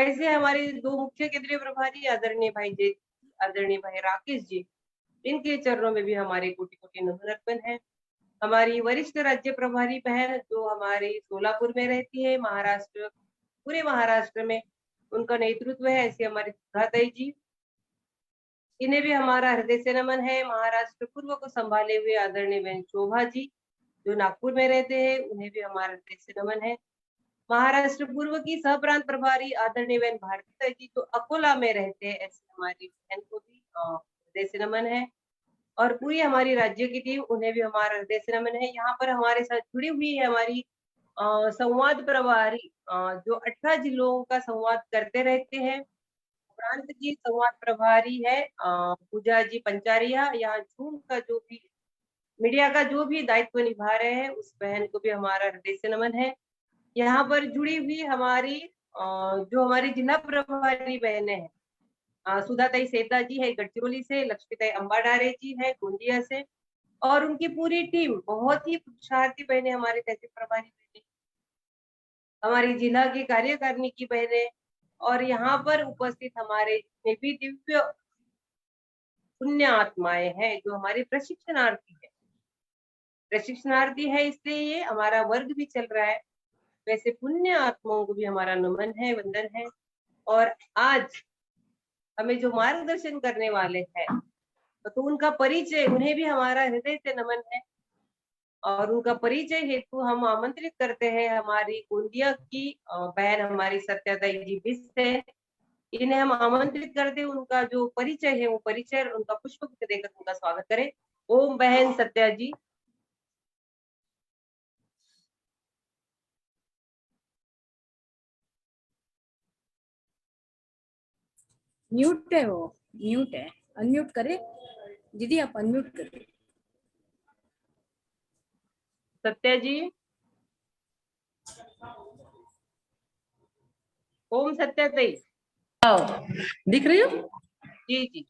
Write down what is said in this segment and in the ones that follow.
वैसे हमारे दो मुख्य केंद्रीय प्रभारी आदरणीय भाई राकेश जी, इनके चरणों में भी हमारे कोटि कोटि नमन अर्पण है। हमारी वरिष्ठ राज्य प्रभारी बहन जो हमारे सोलापुर में रहती है, महाराष्ट्र, पूरे महाराष्ट्र में उनका नेतृत्व है, ऐसी हमारी सुधाताई जी, इन्हें भी हमारा हृदय से नमन है। महाराष्ट्र पूर्व को संभाले हुए आदरणीय बहन शोभा जी जो नागपुर में रहते हैं, उन्हें भी हमारा हृदय से नमन है। महाराष्ट्र पूर्व की सह प्रांत प्रभारी आदरणीय बहन भारती जी तो अकोला में रहते हैं, ऐसे हमारी बहन को भी हृदय से नमन है। और पूरी हमारी राज्य की टीम, उन्हें भी हमारा हृदय से नमन है। यहाँ पर हमारे साथ जुड़ी हुई है हमारी संवाद प्रभारी जो 18 जिलों का संवाद करते रहते हैं, प्रांत जी संवाद प्रभारी है पूजा जी पंचारिया। यहाँ जूम का जो भी मीडिया का जो भी दायित्व निभा रहे हैं, उस बहन को भी हमारा हृदय से नमन है। यहाँ पर जुड़ी हुई हमारी जो हमारी जिला प्रभारी बहनें हैं, सुधाताई सेता जी है गढ़चिरौली से, लक्ष्मीताई अंबाडारे जी है गोंदिया से, और उनकी पूरी टीम बहुत ही पुरुषार्थी बहनें, हमारे तहसील प्रभारी बहनें, हमारी जिला की कार्यकारिणी की बहनें, और यहाँ पर उपस्थित हमारे जितने भी दिव्य पुण्य आत्माएं हैं जो हमारे प्रशिक्षणार्थी है, इसलिए ये हमारा वर्ग भी चल रहा है। वैसे पुण्य आत्माओं को भी हमारा नमन है, वंदन है। और आज हमें जो मार्गदर्शन करने वाले हैं तो उनका परिचय, उन्हें भी हमारा हृदय से नमन है। और उनका परिचय हेतु हम आमंत्रित करते हैं हमारी गोंदिया की बहन हमारी सत्याताई जी बिस्ट है, इन्हें हम आमंत्रित करते हैं। उनका जो परिचय है वो परिचय उनका पुष्पगुच्छ देकर उनका स्वागत करें। ओम बहन सत्या जी। म्यूट है, वो म्यूट है, अनम्यूट करे दीदी, आप अनम्यूट करें। सत्या जी, ओम सत्याताई दिख रही हो? जी जी।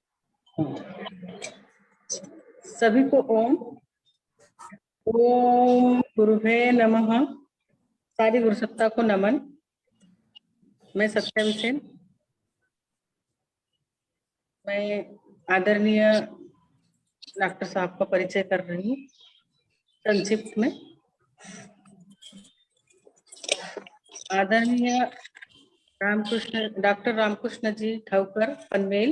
सभी को ओम गुरुवे नमः। सारी गुरु सत्ता को नमन। मैं सत्या बिसेन, मैं आदरणीय डॉक्टर साहब का परिचय कर रही हूँ संक्षिप्त में। आदरणीय डॉक्टर रामकृष्ण जी ठाकुर पनवेल,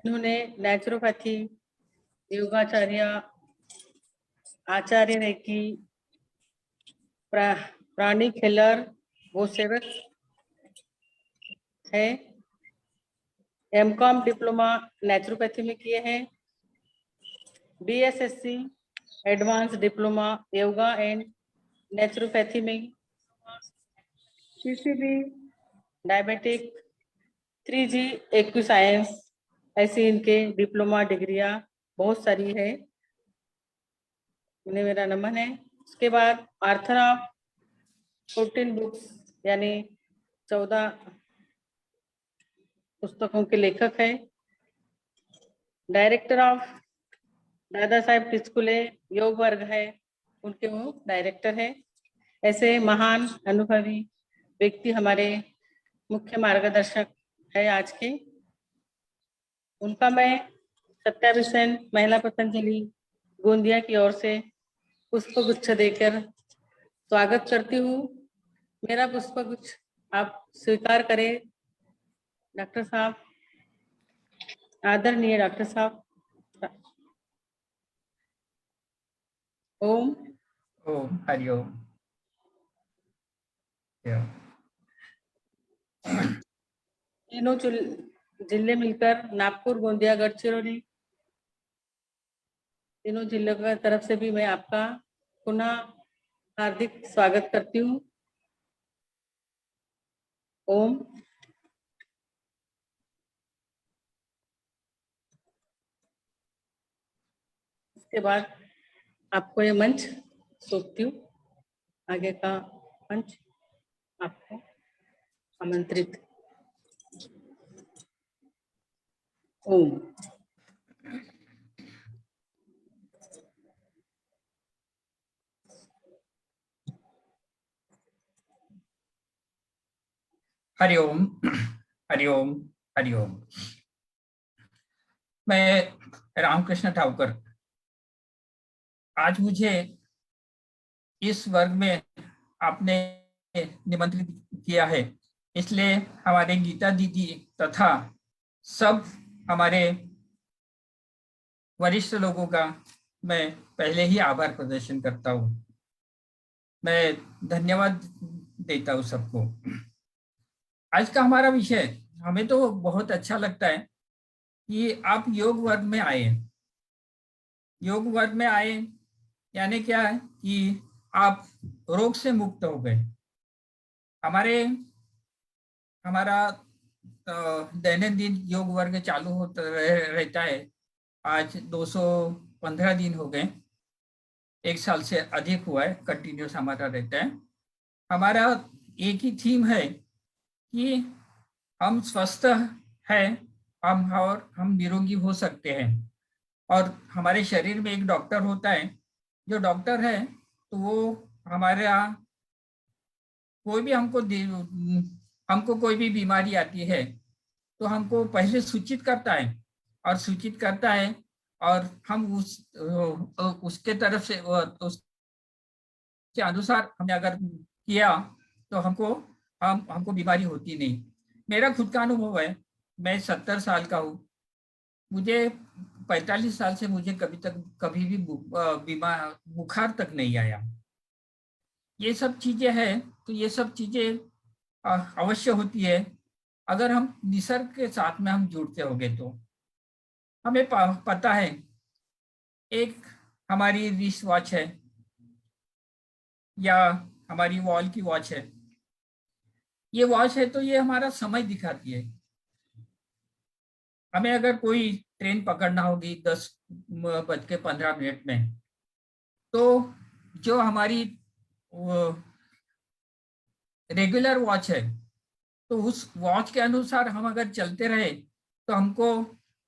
इन्होंने नेचुरोपैथी, योगाचार्य, आचार्य रेकी, प्राणी खेलर, वो सेवक है। एमकॉम डिप्लोमा नेचुरोपैथी में किए हैं। BSSC advance diploma yoga and naturopathy में। CCB diabetic, 3G acu science, ऐसी इनके डिप्लोमा डिग्रियां बहुत सारी है, उन्हें मेरा नमन है। उसके बाद ऑर्थर ऑफ 14 बुक्स यानी 14 पुस्तकों के लेखक है। डायरेक्टर ऑफ दादा साहेब टिचकुले योग वर्ग है, उनके वो डायरेक्टर है। ऐसे महान अनुभवी व्यक्ति हमारे मुख्य मार्गदर्शक है आज के। उनका मैं सत्या बिसेन महिला पतंजलि गोंदिया की ओर से पुष्पगुच्छ देकर स्वागत करती हूँ। मेरा पुष्पगुच्छ आप स्वीकार करें डॉक्टर साहब, आदरणीय डॉक्टर साहब। ओम ओम हरिओम। तीनों जिले मिलकर नागपुर, गोंदिया, गढ़चिरौली, तीनों जिलों की तरफ से भी मैं आपका पुनः हार्दिक स्वागत करती हूँ। ओम। इसके बाद आपको ये मंच सौंपती हूँ, आगे का मंच आपको आमंत्रित। ओम। हरिओम। हरिओम। हरिओम। मैं रामकृष्ण ठाकुर। आज मुझे इस वर्ग में आपने निमंत्रित किया है, इसलिए हमारे गीता दीदी तथा सब हमारे वरिष्ठ लोगों का मैं पहले ही आभार प्रदर्शन करता हूँ। मैं धन्यवाद देता हूँ सबको। आज का हमारा विषय हमें तो बहुत अच्छा लगता है कि आप योग वर्ग में आए। योग वर्ग में आए यानी क्या है कि आप रोग से मुक्त हो गए। हमारा दैनंदिन योग वर्ग चालू होता रहता है। आज 215 दिन हो गए, 1 साल से अधिक हुआ है, कंटिन्यूस हमारा रहता है। हमारा एक ही थीम है कि हम स्वस्थ हैं, हम निरोगी हो सकते हैं। और हमारे शरीर में एक डॉक्टर होता है, जो डॉक्टर है तो वो हमारा कोई भी हमको कोई भी बीमारी आती है तो हमको पहले सूचित करता है और हम उसके तरफ से उसके अनुसार हमने अगर किया तो हमको बीमारी होती नहीं। मेरा खुद का अनुभव है, मैं 70 साल का हूँ। मुझे 45 साल से मुझे कभी भी बीमार बुखार तक नहीं आया। ये सब चीजें हैं, तो ये सब चीजें अवश्य होती है अगर हम निसर्ग के साथ में हम जुड़ते होंगे तो। हमें पता है, एक हमारी रिस्ट वॉच है या हमारी वॉल की वॉच है। ये वॉच है तो ये हमारा समय दिखाती है। हमें अगर कोई ट्रेन पकड़ना होगी 10:15 में, तो जो हमारी रेगुलर वॉच है तो उस वॉच के अनुसार हम अगर चलते रहे तो हमको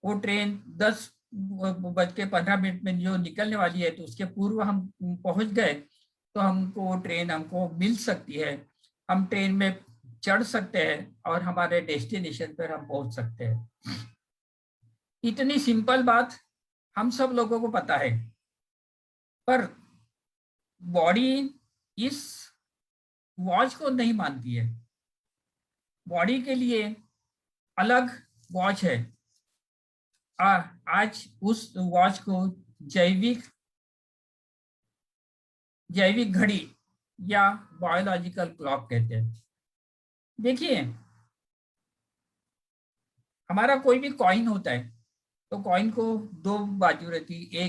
वो ट्रेन 10:15 में जो निकलने वाली है तो उसके पूर्व हम पहुंच गए तो हमको वो ट्रेन हमको मिल सकती है। हम ट्रेन में चढ़ सकते हैं और हमारे डेस्टिनेशन पर हम पहुंच सकते हैं। इतनी सिंपल बात हम सब लोगों को पता है, पर बॉडी इस वॉच को नहीं मानती है। बॉडी के लिए अलग वॉच है। आज उस वॉच को जैविक घड़ी या बायोलॉजिकल क्लॉक कहते हैं। देखिए, हमारा कोई भी कॉइन होता है तो कॉइन को 2 बाजू रहती है,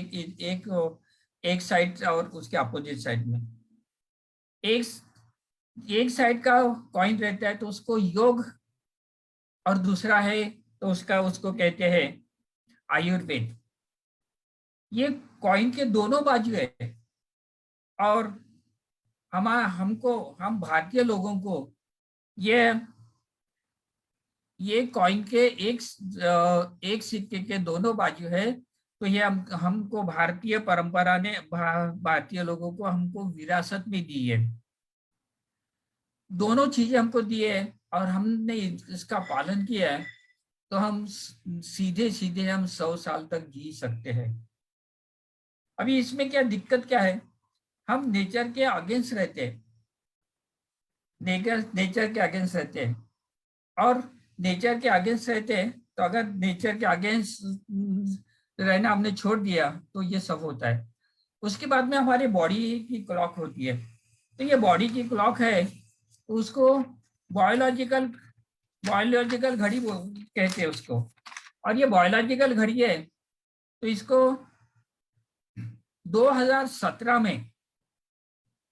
एक साइड और उसके अपोजिट साइड में। एक साइड का कॉइन रहता है तो उसको योग, और दूसरा है तो उसको कहते हैं आयुर्वेद। ये कॉइन के दोनों बाजू है और हम भारतीय लोगों को ये कॉइन के एक सिक्के के दोनों बाजू है। तो ये हमको भारतीय परंपरा ने भारतीय लोगों को हमको विरासत में दी है। दोनों चीजें हमको दी है और हमने इसका पालन किया है तो हम सीधे सीधे हम 100 साल तक जी सकते हैं। अभी इसमें क्या दिक्कत क्या है, हम नेचर के अगेंस्ट रहते हैं। नेचर के अगेंस्ट रहते हैं और नेचर के अगेंस्ट रहते हैं तो अगर नेचर के अगेंस्ट रहना हमने छोड़ दिया तो ये सब होता है। उसके बाद में हमारी बॉडी की क्लॉक होती है। तो ये बॉडी की क्लॉक है तो उसको बायोलॉजिकल घड़ी कहते हैं उसको। और ये बायोलॉजिकल घड़ी है तो इसको 2017 में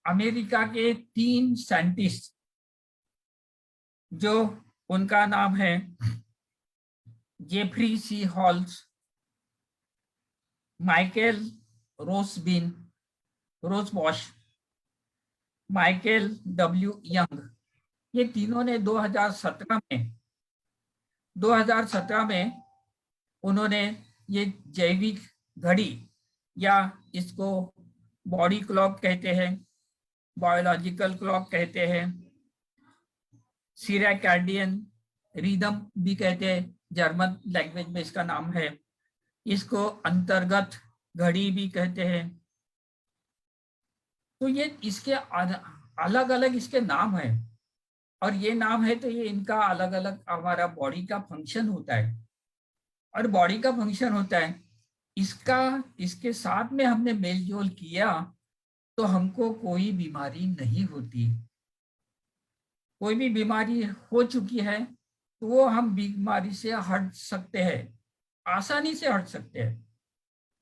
अमेरिका के 3 साइंटिस्ट, जो उनका नाम है Jeffrey C Halls, Michael Rosbash, Michael W Young, ये तीनों ने 2017 में उन्होंने ये जैविक घड़ी या इसको बॉडी क्लॉक कहते हैं, बायोलॉजिकल क्लॉक कहते हैं, सीराकार्डियन रिदम भी कहते हैं, जर्मन लैंग्वेज में इसका नाम है। इसको अंतर्गत घड़ी भी कहते हैं। तो ये इसके अलग अलग इसके नाम है, और ये नाम है तो ये इनका अलग अलग हमारा बॉडी का फंक्शन होता है। और बॉडी का फंक्शन होता है इसका, इसके साथ में हमने मेल जोल किया तो हमको कोई बीमारी नहीं होती। कोई भी बीमारी हो चुकी है तो वो हम बीमारी से हट सकते हैं, आसानी से हट सकते हैं।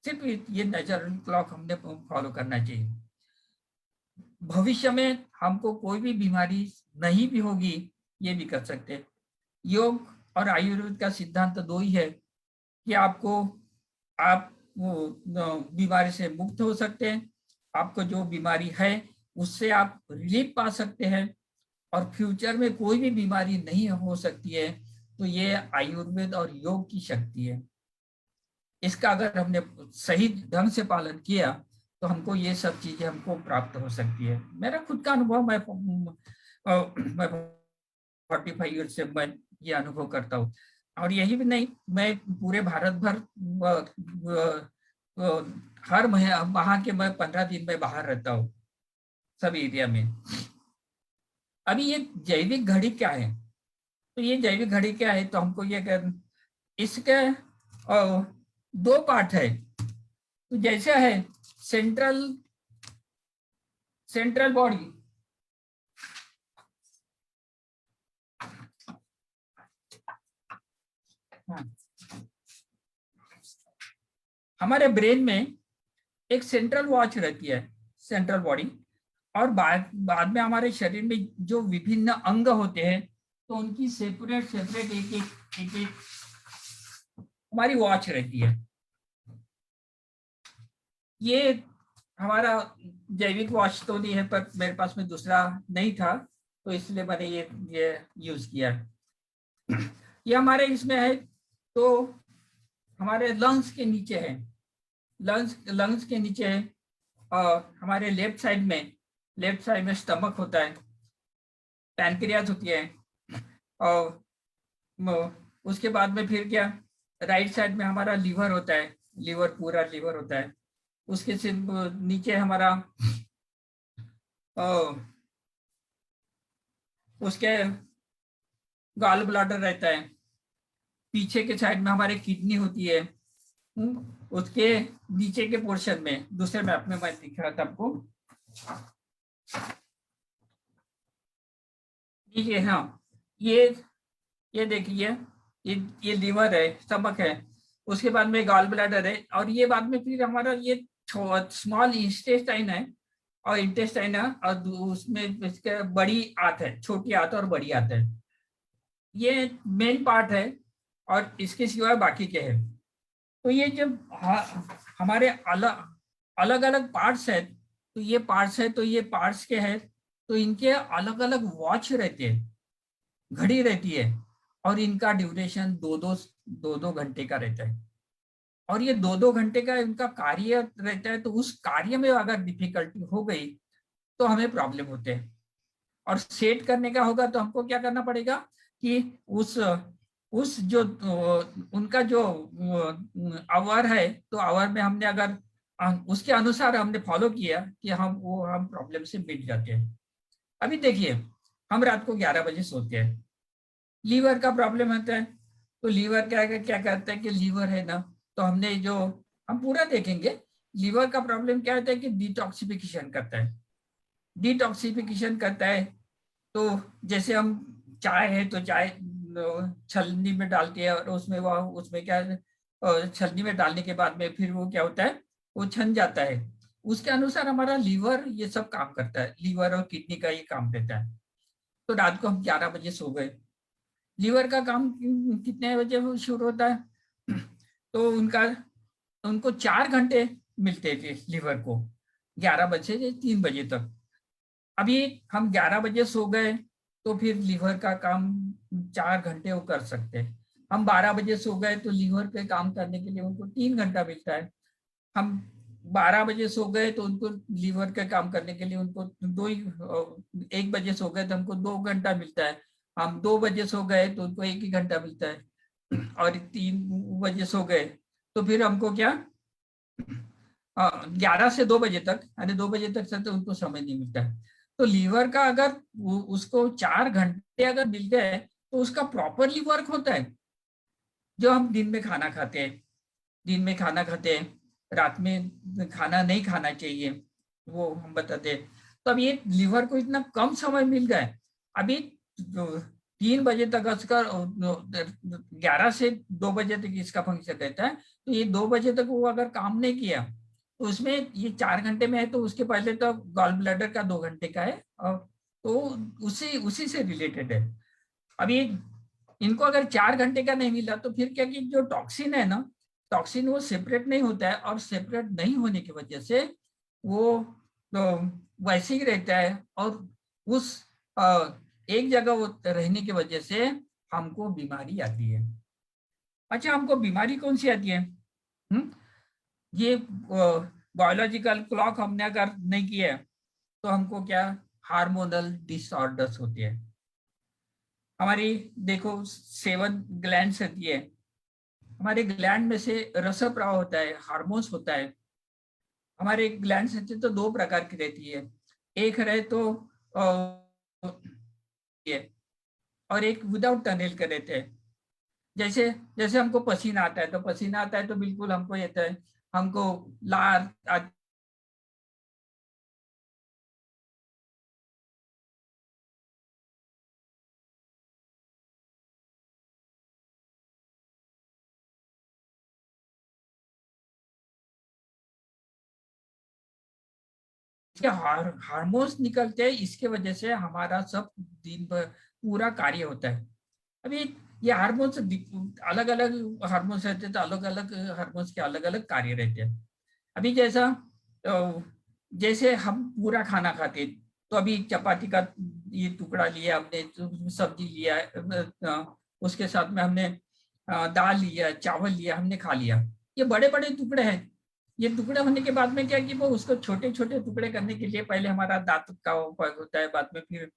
सिर्फ ये नेचुरल क्लॉक हमने फॉलो करना चाहिए। भविष्य में हमको कोई भी बीमारी नहीं भी होगी, ये भी कर सकते हैं। योग और आयुर्वेद का सिद्धांत दो ही है कि आप वो बीमारी से मुक्त हो सकते हैं, आपको जो बीमारी है उससे आप रिलीफ पा सकते हैं, और फ्यूचर में कोई भी बीमारी नहीं हो सकती है। तो ये आयुर्वेद और योग की शक्ति है। इसका अगर हमने सही ढंग से पालन किया तो हमको ये सब चीजें हमको प्राप्त हो सकती है। मेरा खुद का अनुभव, मैं 45 ईयर से मैं ये अनुभव करता हूँ। और यही भी नहीं, मैं पूरे भारत भर हर माह के मैं 15 दिन में बाहर रहता हूँ सभी एरिया में। अभी ये जैविक घड़ी क्या है? तो ये जैविक घड़ी क्या है, तो हमको ये इसके दो पार्ट है। तो जैसे है सेंट्रल बॉडी, हमारे ब्रेन में एक सेंट्रल वॉच रहती है, सेंट्रल बॉडी, और बाद में हमारे शरीर में जो विभिन्न अंग होते हैं तो उनकी सेपरेट एक हमारी वॉच रहती है। ये हमारा जैविक वॉच तो नहीं है, पर मेरे पास में दूसरा नहीं था तो इसलिए मैंने ये यूज किया। ये हमारे इसमें है, तो हमारे लंग्स के नीचे है, लंग्स के नीचे है, और हमारे लेफ्ट साइड में स्टमक होता है, पैनक्रियाज होती है, और उसके बाद में फिर क्या, राइट साइड में हमारा लीवर होता है, पूरा लीवर होता है। उसके नीचे हमारा उसके गॉल ब्लैडर रहता है। पीछे के साइड में हमारे किडनी होती है। उसके नीचे के पोर्शन में दूसरे मैप में मैं दिख रहा था आपको, ये हाँ, ये देखिए, ये लीवर है, स्टमक है, उसके बाद में गॉल ब्लैडर है, और ये बाद में फिर हमारा ये स्मॉल इंटेस्टाइन है, और इंटेस्टाइन है, और उसमें इसके बड़ी आंत है, छोटी आंत और बड़ी आंत है। ये मेन पार्ट है, और इसके सिवाय बाकी के हैं। तो ये जब हमारे अलग अलग पार्ट्स है, तो ये पार्ट्स है, तो ये पार्ट्स के हैं, तो इनके अलग अलग वॉच रहते हैं, घड़ी रहती है, और इनका ड्यूरेशन दो घंटे का रहता है। और ये 2-2 घंटे का इनका कार्य रहता है, तो उस कार्य में अगर डिफिकल्टी हो गई तो हमें प्रॉब्लम होते हैं। और सेट करने का होगा तो हमको क्या करना पड़ेगा कि उस जो उनका जो आवर है, तो आवर में हमने अगर उसके अनुसार हमने फॉलो किया कि हम प्रॉब्लम से मिट जाते हैं। अभी देखिए, हम रात को 11 बजे सोते हैं, लीवर का प्रॉब्लम होता है, तो लीवर क्या करता है कि लीवर है ना, तो हम पूरा देखेंगे, लीवर का प्रॉब्लम क्या होता है कि डिटॉक्सिफिकेशन करता है। तो जैसे हम चाय है, तो चाय छलनी में डालती है, और उसमें क्या छलनी में डालने के बाद में फिर वो क्या होता है, वो छन जाता है। उसके अनुसार हमारा लीवर ये सब काम करता है, लीवर और किडनी का ये काम रहता है। तो रात को हम 11 बजे सो गए, लीवर का काम कितने बजे शुरू होता है, तो उनको 4 घंटे मिलते थे लीवर को, 11 बजे से 3 बजे तक। अभी हम 11 बजे सो गए तो फिर लीवर का काम 4 घंटे वो कर सकते हैं। हम 12 बजे सो गए तो लीवर पे काम करने के लिए उनको 3 घंटा मिलता है। हम 12 बजे सो गए तो उनको लीवर के काम करने के लिए उनको 1 बजे सो गए तो हमको 2 घंटा मिलता है। हम 2 बजे सो गए तो उनको 1 ही घंटा मिलता है, और 3 बजे सो गए तो फिर हमको क्या 11 से 2 बजे तक, यानी 2 बजे तक से तो उनको समय नहीं मिलता है। तो लीवर का अगर उसको 4 घंटे अगर मिल गए तो उसका प्रॉपरली वर्क होता है। जो हम दिन में खाना खाते हैं, रात में खाना नहीं खाना चाहिए, वो हम बताते हैं। तो अब ये लीवर को इतना कम समय मिल गया है, अभी 3 बजे तक उसका 11 से 2 बजे तक इसका फंक्शन रहता है। तो ये 2 बजे तक वो अगर काम नहीं किया तो उसमें ये 4 घंटे में है, तो उसके पहले तो गॉल ब्लैडर का 2 घंटे का है, और तो उसी से रिलेटेड है। अभी इनको अगर 4 घंटे का नहीं मिला तो फिर क्या कि जो टॉक्सिन है ना, टॉक्सिन वो सेपरेट नहीं होता है, और सेपरेट नहीं होने की वजह से वो तो वैसे ही रहता है, और उस एक जगह वो रहने की वजह से हमको बीमारी आती है। अच्छा, हमको बीमारी कौन सी आती है? ये बायोलॉजिकल क्लॉक हमने अगर नहीं किया है तो हमको क्या हार्मोनल डिसऑर्डर्स होते हैं। हमारी देखो 7 ग्लैंड्स होती है, हमारे ग्लैंड में से रस प्रवाह होता है, हार्मोन्स होता है। हमारे ग्लैंड्स होते तो 2 प्रकार की रहती है, एक रहे तो ये, और एक विदाउट टनल के रहते हैं। जैसे जैसे हमको पसीना आता है, तो पसीना आता है तो बिल्कुल हमको येता है, हमको लार हार्मोन्स निकलते हैं, इसके वजह से हमारा सब दिन भर पूरा कार्य होता है। अभी ये हार्मोन्स अलग अलग हार्मोन्स रहते हैं, तो अलग अलग हार्मोन्स के अलग अलग कार्य रहते हैं। अभी जैसे हम पूरा खाना खाते हैं, तो अभी चपाती का ये टुकड़ा लिया हमने, तो सब्जी लिया, उसके साथ में हमने दाल लिया, चावल लिया, हमने खा लिया। ये बड़े बड़े टुकड़े हैं। ये टुकड़े होने के बाद में क्या कि वो उसको छोटे छोटे टुकड़े करने के लिए पहले हमारा दांत का उपयोग होता है, बाद में फिर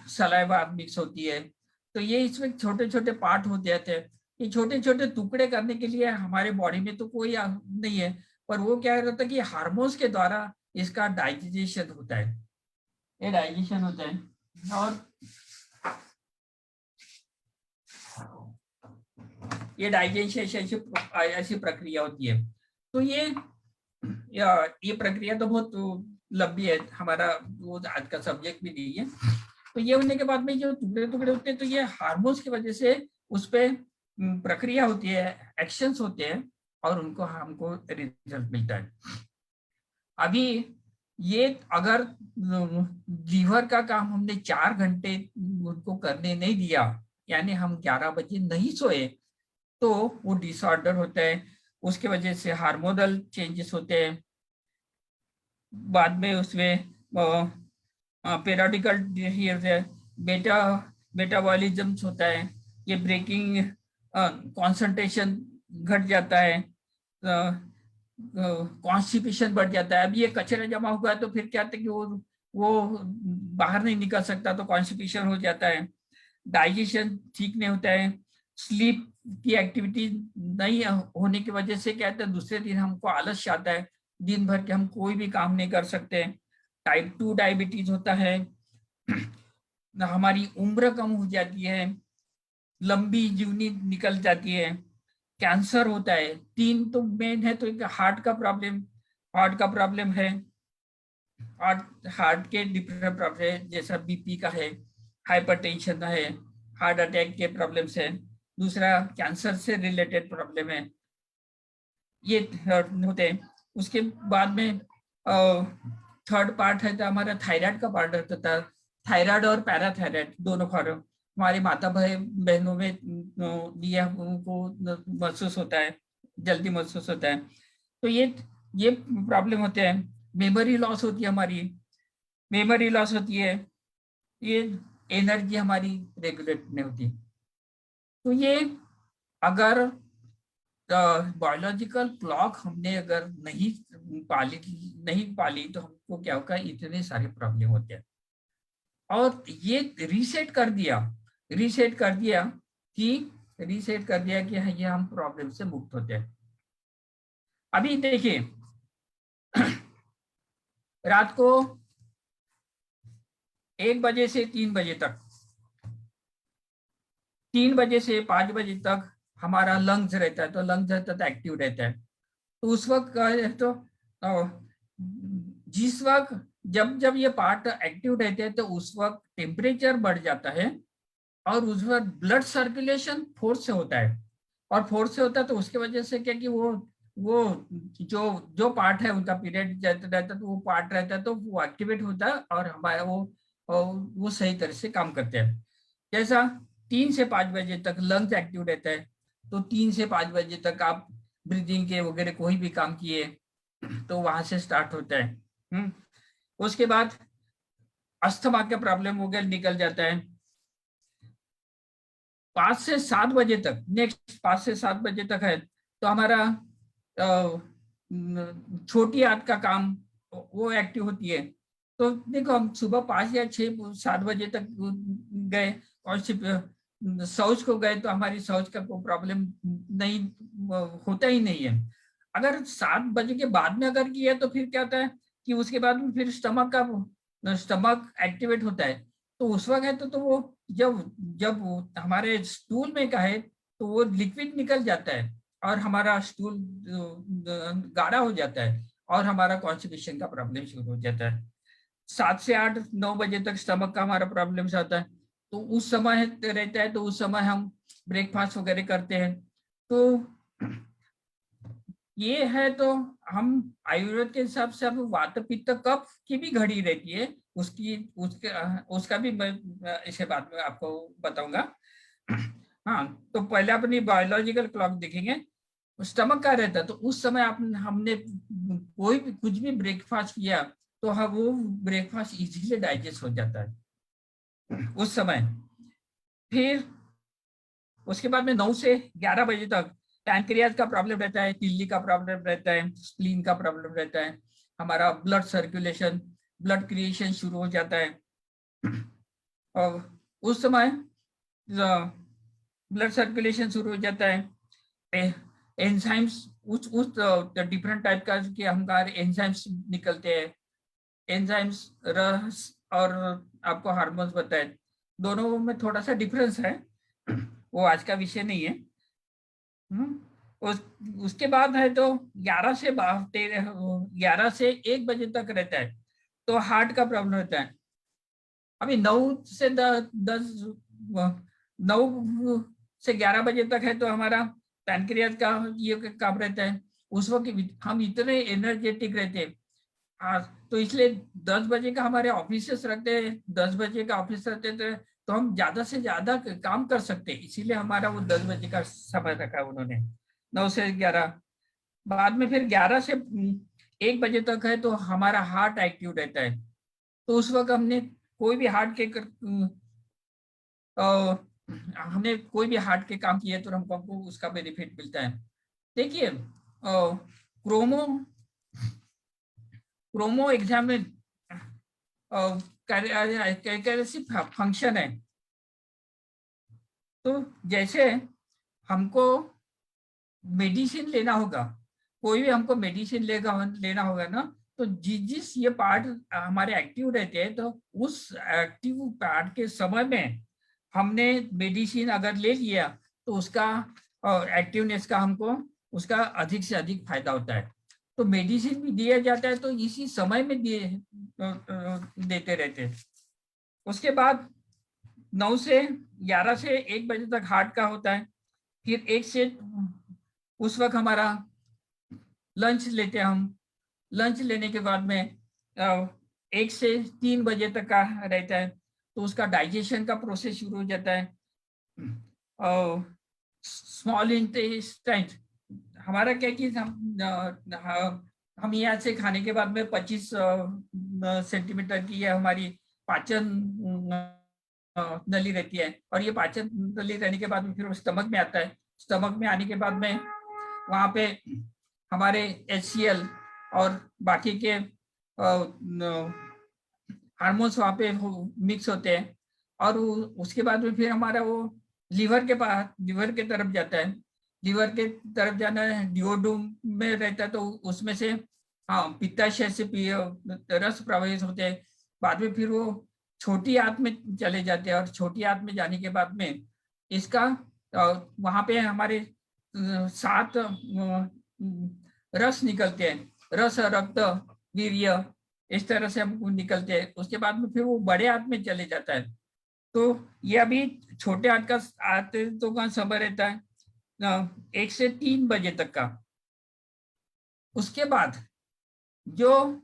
सलाइवा मिक्स होती है। तो ये इसमें छोटे छोटे पार्ट हो जाते हैं। ये छोटे छोटे टुकड़े करने के लिए हमारे बॉडी में तो कोई नहीं है, पर वो क्या रहता है कि हार्मोन्स के द्वारा इसका डाइजेशन होता है, ये डाइजेशन होता है। और ये डाइजेशन ऐसी प्रक्रिया होती है। तो ये प्रक्रिया तो बहुत लंबी है, हमारा वो आज का सब्जेक्ट भी नहीं है। तो ये होने के बाद में जो टुकड़े टुकड़े होते हैं, तो ये हार्मोन्स की वजह से उस पर प्रक्रिया होती है, एक्शंस होते हैं, और उनको हमको रिजल्ट मिलता है। अभी ये अगर लीवर का काम हमने 4 घंटे उनको करने नहीं दिया, यानी हम 11 बजे नहीं सोए, तो वो डिसऑर्डर होता है। उसके वजह से हार्मोनल चेंजेस होते हैं, बाद में उसमें पेरियोडिकल बेटा मेटाबॉलिज्म होता है, ये ब्रेकिंग कंसंट्रेशन घट जाता है, कॉन्स्टिपेशन बढ़ जाता है। अब ये कचरा जमा हुआ है तो फिर क्या होता है कि वो बाहर नहीं निकल सकता, तो कॉन्स्टिपेशन हो जाता है। डाइजेशन ठीक नहीं होता है, स्लीप की एक्टिविटी नहीं होने की वजह से क्या होता है, दूसरे दिन हमको आलस आता है, दिन भर के हम कोई भी काम नहीं कर सकते। टाइप 2 डायबिटीज होता है, हमारी उम्र कम हो जाती है, लंबी जीवनी निकल जाती है, कैंसर होता है। 3 तो मेन है। तो एक हार्ट का प्रॉब्लम है, हार्ट के डिफरेंट प्रॉब्लम है, जैसा बीपी का है, हाइपरटेंशन है, हार्ट अटैक के प्रॉब्लम्स है, दूसरा कैंसर से रिलेटेड प्रॉब्लम है, ये होते हैं। उसके बाद में थर्ड पार्ट है तो हमारा थायराइड का पार्ट रहता है। थायराइड और पैराथायराइड दोनों फॉर्म हमारे माता भाई बहनों में दिया उनको महसूस होता है, जल्दी महसूस होता है। तो ये प्रॉब्लम होते हैं। मेमोरी लॉस होती है, हमारी मेमोरी लॉस होती है, ये एनर्जी हमारी रेगुलेट नहीं होती। तो ये अगर बायोलॉजिकल क्लॉक हमने अगर नहीं पाली तो हमको क्या होगा, इतने सारे प्रॉब्लम होते हैं। और ये रीसेट कर दिया कि हाँ, ये हम प्रॉब्लम से मुक्त होते हैं। अभी देखिए रात को 1 बजे से 3 बजे तक, 3 बजे से 5 बजे तक हमारा लंग्स रहता है, तो लंग्स रहता है एक्टिव रहता है। तो उस वक्त तो जिस वक्त जब ये पार्ट एक्टिव रहते हैं तो उस वक्त टेम्परेचर बढ़ जाता है और उस वक्त ब्लड सर्कुलेशन फोर्स से होता है, और फोर्स से होता है तो उसके वजह से क्या कि वो जो पार्ट है उनका पीरियड रहता है तो वो पार्ट रहता है तो वो एक्टिवेट होता है और हमारा वो सही तरह से काम करते हैं। जैसा 3 से 5 बजे तक लंग्स एक्टिव रहता है, तो 3 से 5 बजे तक आप ब्रीदिंग के वगैरह कोई भी काम किए तो वहां से स्टार्ट होता है। उसके बाद अस्थमा का प्रॉब्लम हो गया, निकल जाता है। 5 से 7 बजे तक, नेक्स्ट 5 से 7 बजे तक है तो हमारा छोटी आंत का काम वो एक्टिव होती है। तो देखो हम सुबह 5 या 6-7 बजे तक गए और सिर्फ शौच को गए तो हमारी शौच का कोई प्रॉब्लम नहीं होता ही नहीं है। अगर 7 बजे के बाद में अगर किया तो फिर क्या होता है कि उसके बाद में फिर स्टमक एक्टिवेट होता है, तो उस वक्त है तो वो जब हमारे स्टूल में का है तो वो लिक्विड निकल जाता है और हमारा स्टूल गाढ़ा हो जाता है और हमारा कॉन्स्टिपेशन का प्रॉब्लम शुरू हो जाता है। 7 से 8-9 बजे तक स्टमक का हमारा प्रॉब्लम आता है, तो उस समय रहता है तो उस समय हम ब्रेकफास्ट वगैरह करते हैं। तो ये है तो हम आयुर्वेद के हिसाब से अब वात पित्त कफ की भी घड़ी रहती है, उसका भी मैं इसे बाद में आपको बताऊंगा। हाँ, तो पहले अपनी बायोलॉजिकल क्लॉक देखेंगे। स्टमक का रहता है तो उस समय हमने कोई भी कुछ भी ब्रेकफास्ट किया तो वो ब्रेकफास्ट इजीली डाइजेस्ट हो जाता है उस समय। फिर उसके बाद में 9 से 11 बजे तक पैनक्रियाज का प्रॉब्लम रहता है, तिल्ली का प्रॉब्लम रहता है, स्प्लीन का प्रॉब्लम रहता है, हमारा ब्लड सर्कुलेशन, ब्लड क्रिएशन शुरू हो जाता है। और उस समय ब्लड सर्कुलेशन शुरू हो जाता है। एंजाइम्स उस डिफरेंट टाइप का कि हमारे एंजाइम्स निकलते हैं, एंजाइम्स रस और आपको हार्मोन्स बताए, दोनों में थोड़ा सा डिफरेंस है, वो आज का विषय नहीं है। उसके बाद है तो 11 से 1 बजे तक रहता है तो हार्ट का प्रॉब्लम रहता है। अभी 9 से 11 बजे तक है तो हमारा पैनक्रियाज का ये काम रहता है। उस वक्त हम इतने एनर्जेटिक रहते हैं, तो इसलिए 10 बजे का हमारे ऑफिस रखते हैं, 10 बजे का ऑफिस रहते थे तो हम ज्यादा से ज्यादा काम कर सकते हैं, इसीलिए हमारा वो 10 बजे का समय रखा उन्होंने, 9 से 11। बाद में फिर 11 से 1 बजे तक है तो हमारा हार्ट एक्टिव रहता है, तो उस वक्त हमने कोई भी हार्ट के काम किए तो हमको उसका बेनिफिट मिलता है। देखिए क्रोमो एग्जामिन कैसे फंक्शन है। तो जैसे हमको मेडिसिन लेना होगा, कोई भी हमको मेडिसिन लेना होगा ना, तो जिस ये पार्ट हमारे एक्टिव रहते हैं तो उस एक्टिव पार्ट के समय में हमने मेडिसिन अगर ले लिया तो उसका एक्टिवनेस का हमको उसका अधिक से अधिक फायदा होता है। तो मेडिसिन भी दिया जाता है तो इसी समय में देते रहते हैं। उसके बाद 9 से 11 से 1 बजे तक हार्ट का होता है। फिर 1 से उस वक्त हमारा लंच लेते हैं हम, लंच लेने के बाद में 1 से 3 बजे तक का रहता है तो उसका डाइजेशन का प्रोसेस शुरू हो जाता है। स्मॉल इंटेस्टाइन हमारा क्या कि हम यहाँ से खाने के बाद में 25 सेंटीमीटर की हमारी पाचन नली रहती है, और ये पाचन नली रहने के बाद में फिर वो स्टमक में आता है। स्टमक में आने के बाद में वहाँ पे हमारे HCl और बाकी के हार्मोन्स वहाँ पे मिक्स होते हैं, और उसके बाद में फिर हमारा वो लीवर के तरफ जाता है। लीवर के तरफ जाना है, डिओडूम में रहता है, तो उसमें से हाँ पित्ताशय से रस प्रवाहित होते हैं। बाद में फिर वो छोटी आंत में चले जाते हैं, और छोटी आंत में जाने के बाद में इसका वहां पे हमारे 7 रस निकलते हैं, रस, रक्त, वीर्य, इस तरह से हमको निकलते हैं। उसके बाद में फिर वो बड़े आंत में चले जाता है। तो ये अभी छोटे आंतों का समय रहता है 1 से 3 बजे तक का। उसके बाद जो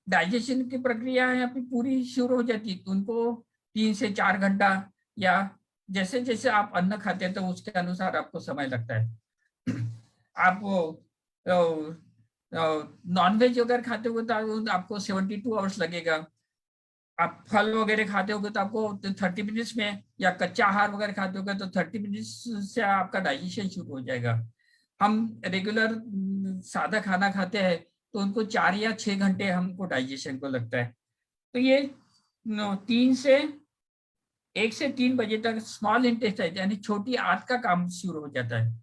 डाइजेशन की प्रक्रिया है अभी पूरी शुरू हो जाती है, उनको 3 से 4 घंटा, या जैसे जैसे आप अन्न खाते हैं तो उसके अनुसार आपको समय लगता है। आप नॉनवेज अगर खाते हो तो आपको 72 आवर्स लगेगा। आप फल वगैरह खाते होगे तो आपको 30 मिनट्स में, या कच्चा आहार वगैरह खाते होगे तो 30 मिनट्स से आपका डाइजेशन शुरू हो जाएगा। हम रेगुलर सादा खाना खाते हैं तो उनको 4 या 6 घंटे हमको डाइजेशन को लगता है। तो ये 1 से 3 बजे तक स्मॉल इंटेस्टाइन यानी छोटी आंत का काम शुरू हो जाता है।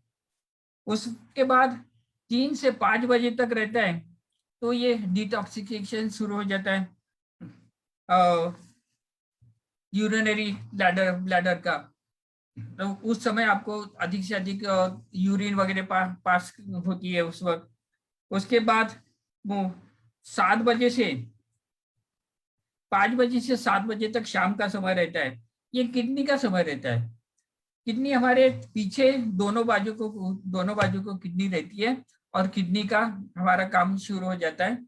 उसके बाद 3 से 5 बजे तक रहता है, तो ये डिटॉक्सिफिकेशन शुरू हो जाता है यूरिनरी ब्लैडर का। तो उस समय आपको अधिक से अधिक यूरिन वगैरह पास होती है उस वक्त। उसके बाद वो 7 बजे से 5 बजे से 7 बजे तक शाम का समय रहता है, ये किडनी का समय रहता है। किडनी हमारे पीछे दोनों बाजू को किडनी रहती है, और किडनी का हमारा काम शुरू हो जाता है।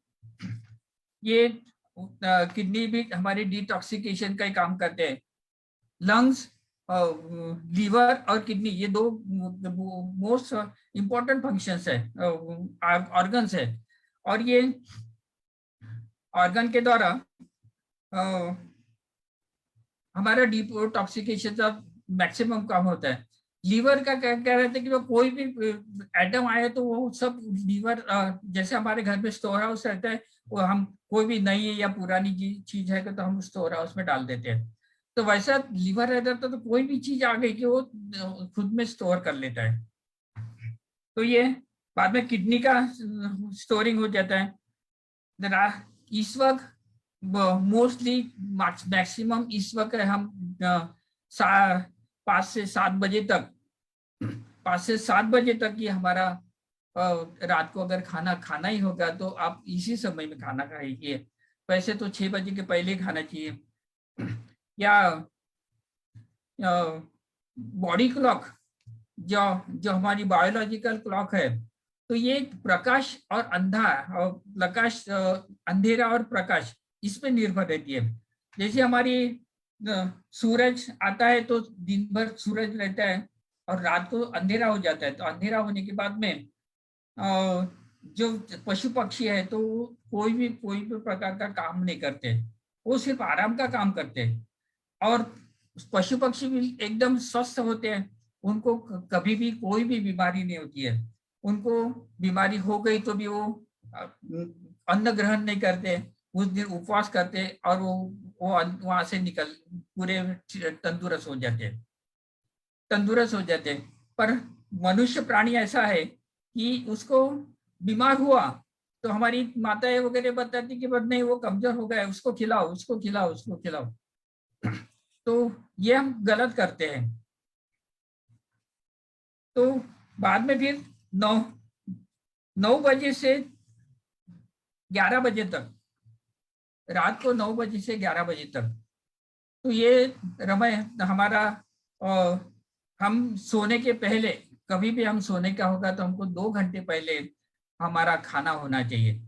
ये किडनी भी हमारी डिटॉक्सिकेशन का ही काम करते हैं। लंग्स, लीवर और किडनी, ये 2 मोस्ट इंपॉर्टेंट फंक्शंस है, ऑर्गन्स है, और ये ऑर्गन के द्वारा हमारा डिटॉक्सिकेशन का मैक्सिमम काम होता है। लीवर का क्या रहता है कि वो कोई भी एटम आए तो वो सब लीवर, जैसे हमारे घर में स्टोर हाउस रहता है, वो हम कोई भी नई या पुरानी चीज है तो हम स्टोर हाउस में डाल देते हैं। तो वैसा लीवर रहता था तो कोई भी चीज आ गई कि वो खुद में स्टोर कर लेता है। तो ये बाद में किडनी का स्टोरिंग हो जाता है। इस वक्त मोस्टली मैक्सिमम इस वक्त हम 5 से 7 बजे तक 5 से 7 बजे तक ये हमारा रात को अगर खाना ही होगा तो आप इसी समय में खाना खाइए। वैसे तो 6 बजे के पहले खाना चाहिए। या बॉडी क्लॉक जो हमारी बायोलॉजिकल क्लॉक है, तो ये प्रकाश और अंधेरा और प्रकाश इस पे निर्भर रहती है। जैसे हमारी सूरज आता है तो दिन भर सूरज रहता है और रात को अंधेरा हो जाता है। तो अंधेरा होने के बाद में जो पशु पक्षी है तो कोई भी प्रकार का काम नहीं करते, वो सिर्फ आराम का काम करते हैं। और पशु पक्षी भी एकदम स्वस्थ होते हैं, उनको कभी भी कोई भी बीमारी नहीं होती है। उनको बीमारी हो गई तो भी वो अन्न ग्रहण नहीं करते, उस दिन उपवास करते और वो वहां से निकल पूरे तंदुरुस्त हो जाते। पर मनुष्य प्राणी ऐसा है कि उसको बीमार हुआ तो हमारी माताएं वगैरह बताती कि बस नहीं वो कमजोर हो गया, उसको खिलाओ। तो ये हम गलत करते हैं। तो बाद में फिर 9 बजे से 11 बजे तक, रात को 9 बजे से 11 बजे तक, तो ये समय हमारा हम सोने के पहले, कभी भी हम सोने का होगा तो हमको 2 घंटे पहले हमारा खाना होना चाहिए।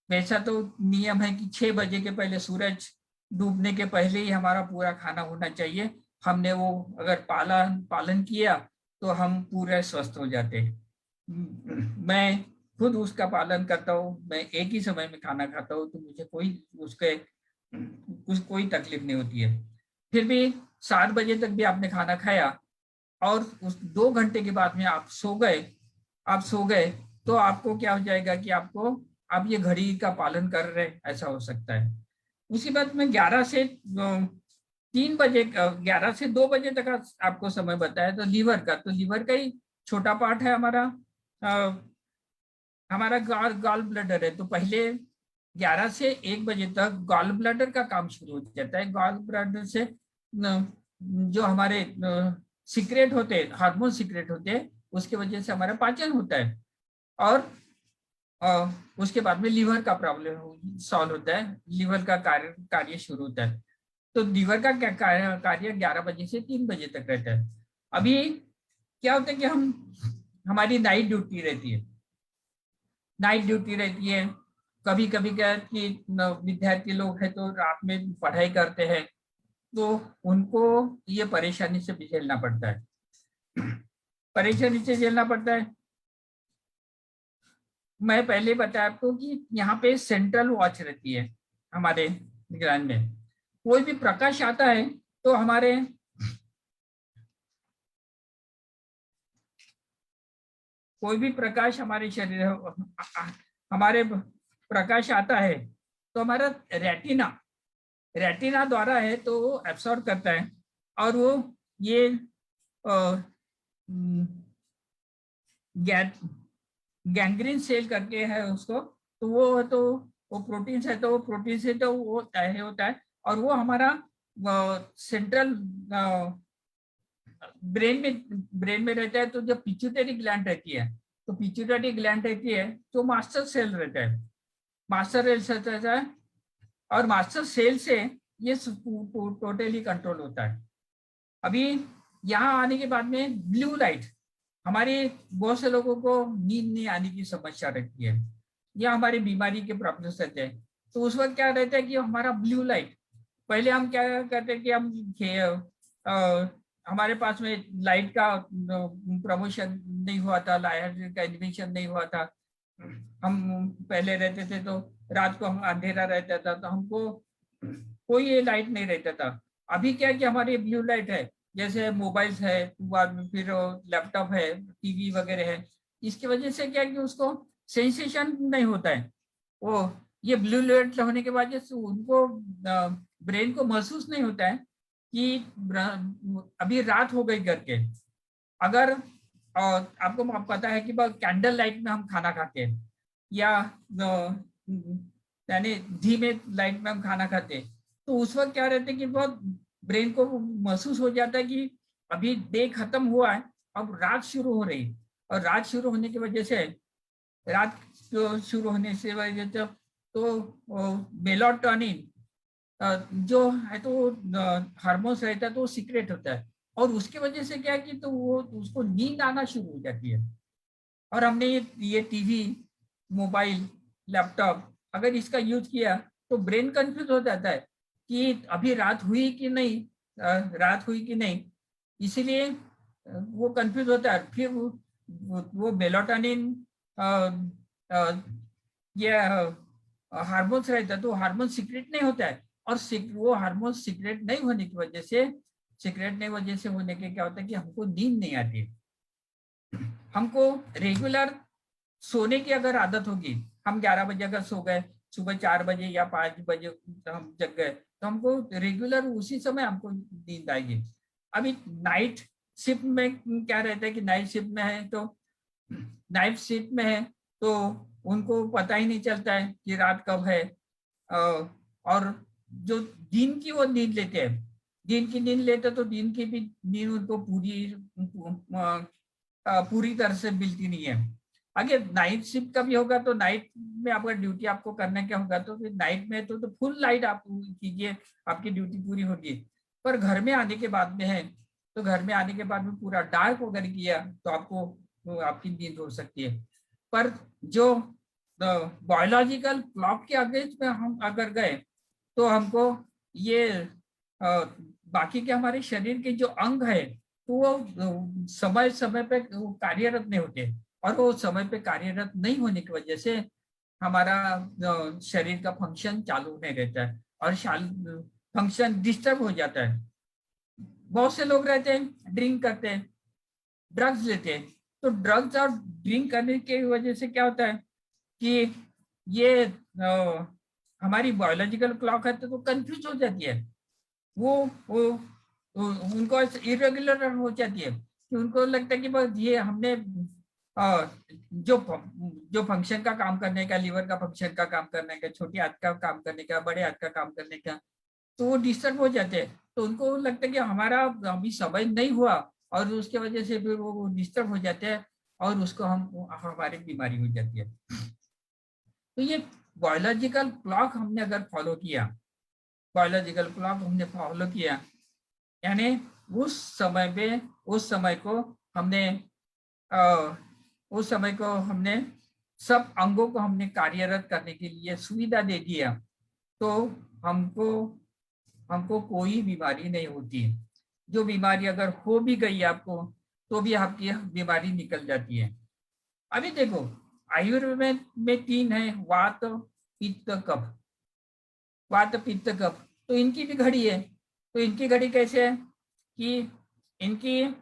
वैसा तो नियम है कि 6 बजे के पहले, सूरज डूबने के पहले ही हमारा पूरा खाना होना चाहिए। हमने वो अगर पालन किया तो हम पूरे स्वस्थ हो जाते। मैं खुद उसका पालन करता हूँ, मैं एक ही समय में खाना खाता हूँ तो मुझे कोई तकलीफ नहीं होती है। फिर भी 7 बजे तक भी आपने खाना खाया और उस 2 घंटे के बाद में आप सो गए तो आपको क्या हो जाएगा कि आप ये घड़ी का पालन कर रहे, ऐसा हो सकता है। उसके बाद में 11 से 3 बजे 11 से 2 बजे तक आपको समय बताया। तो लीवर का ही छोटा पार्ट है हमारा गॉल ब्लैडर है। तो पहले 11 से 1 बजे तक गॉल ब्लैडर का काम शुरू हो जाता है। गॉल ब्लैडर से जो हमारे सीक्रेट होते हैं, हार्मोन सीक्रेट होते हैं, उसके वजह से हमारा पाचन होता है। और उसके बाद में लीवर का प्रॉब्लम सॉल्व होता है, लीवर का कार्य शुरू होता है। तो लीवर का कार्य 11 बजे से 3 बजे तक रहता है। अभी क्या होता है कि हमारी नाइट ड्यूटी रहती है। कभी कभी क्या कि विद्यार्थी लोग हैं तो रात में पढ़ाई करते हैं, तो उनको ये परेशानी से भी झेलना पड़ता है। मैं पहले बताया आपको कि यहाँ पे सेंट्रल वॉच रहती है हमारे निगरान में। कोई भी प्रकाश आता है तो कोई भी प्रकाश हमारे शरीर हमारे प्रकाश आता है तो हमारा रेटिना द्वारा है तो वो एब्सॉर्ब करता है। और वो ये गैंग्रीन सेल करके है उसको, तो वो प्रोटीन है, तो वो प्रोटीन से तो वो तय होता है। और वो हमारा सेंट्रल ब्रेन में रहता है। तो जब पिट्यूटरी ग्लैंड रहती है, तो मास्टर सेल रहता है, और मास्टर सेल से ये टोटली कंट्रोल होता है। अभी यहाँ आने के बाद में ब्लू लाइट, हमारे बहुत से लोगों को नींद नहीं आने की समस्या रहती है, या हमारी बीमारी के प्रॉब्लम्स रहते हैं। तो उस वक्त क्या रहता है कि हमारा ब्लू लाइट, पहले हम क्या करते हैं कि हमारे पास में लाइट का प्रमोशन नहीं हुआ था, लाइट का इन्वेंशन नहीं हुआ था। हम पहले रहते थे तो रात को हम अंधेरा रहता था, तो हमको कोई ये लाइट नहीं रहता था। अभी क्या कि हमारी ब्लू लाइट है, जैसे मोबाइल्स है, फिर लैपटॉप है, टीवी वगैरह है, इसकी वजह से क्या कि उसको सेंसेशन नहीं होता है। वो ये ब्लू लाइट होने के वजह से उनको ब्रेन को महसूस नहीं होता है कि अभी रात हो गई करके। अगर आपको पता है कि कैंडल लाइट में हम खाना खाते हैं, या यानी धीमे लाइट में हम खाना खाते हैं, तो उस वक्त क्या रहता है कि बहुत ब्रेन को महसूस हो जाता है कि अभी डे खत्म हुआ है, अब रात शुरू हो रही। और रात शुरू होने की वजह से मेलाटोनिन जो है तो हार्मोन्स रहता है तो सीक्रेट होता है, और उसकी वजह से क्या है कि तो वो उसको नींद आना शुरू हो जाती है। और हमने ये टीवी, मोबाइल, लैपटॉप अगर इसका यूज किया तो ब्रेन कंफ्यूज हो जाता है कि अभी रात हुई कि नहीं, इसीलिए वो कंफ्यूज होता है। फिर वो मेलाटोनिन ये हार्मोन्स रहता है तो हार्मोन सीक्रेट नहीं होता है, और वो हार्मोन सीक्रेट नहीं होने की वजह से होने के क्या होता है कि हमको नींद नहीं आती। हमको रेगुलर सोने की अगर आदत होगी, हम 11 बजे अगर सो गए, सुबह 4 बजे या 5 बजे हम जग गए, तो हमको रेगुलर उसी समय हमको नींद आएगी। अभी नाइट शिफ्ट में क्या रहता है कि नाइट शिफ्ट में है तो उनको पता ही नहीं चलता है कि रात कब है। और जो दिन की वो नींद लेते हैं, तो दिन की भी नींद उनको पूरी तरह से मिलती नहीं है। आगे नाइट शिफ्ट का भी होगा तो नाइट में आपका ड्यूटी आपको करना क्या होगा, तो फिर नाइट में तो फुल लाइट आप कीजिए, आपकी ड्यूटी पूरी होगी। पर घर में आने के बाद में है तो घर में आने के बाद में पूरा डार्क अगर किया तो आपकी नींद हो सकती है। पर जो बायोलॉजिकल क्लॉक के अगेंस्ट में हम अगर गए तो हमको ये बाकी के हमारे शरीर के जो अंग है तो वो समय समय पे कार्यरत नहीं होते, और वो समय पे कार्यरत नहीं होने की वजह से हमारा शरीर का फंक्शन चालू नहीं रहता है, और फंक्शन डिस्टर्ब हो जाता है। बहुत से लोग रहते हैं ड्रिंक करते हैं, ड्रग्स लेते हैं, तो ड्रग्स और ड्रिंक करने की वजह से क्या होता है कि ये हमारी बायोलॉजिकल क्लॉक है तो कंफ्यूज हो जाती है, वो उनको इरेगुलर हो जाती है कि उनको लगता है कि बस ये हमने जो जो फंक्शन का काम करने का, लीवर का फंक्शन का काम करने का, छोटी हाथ का काम करने का, बड़े हाथ का काम करने का, तो वो डिस्टर्ब हो जाते हैं। तो उनको लगता है कि हमारा अभी समय नहीं हुआ और उसके वजह से फिर वो डिस्टर्ब हो जाते हैं और उसको हमारी बीमारी हो जाती है। तो ये बायोलॉजिकल क्लॉक हमने अगर फॉलो किया, बायोलॉजिकल क्लॉक हमने फॉलो किया, यानी उस समय को हमने उस समय को हमने सब अंगों को हमने कार्यरत करने के लिए सुविधा दे दिया, तो हमको कोई बीमारी नहीं होती। जो बीमारी अगर हो भी गई आपको तो भी आपकी बीमारी निकल जाती है। अभी देखो आयुर्वेद में 3 है, वात पित्त कफ। वात पित्त कफ, तो इनकी भी घड़ी है। तो इनकी घड़ी कैसे है कि इनकी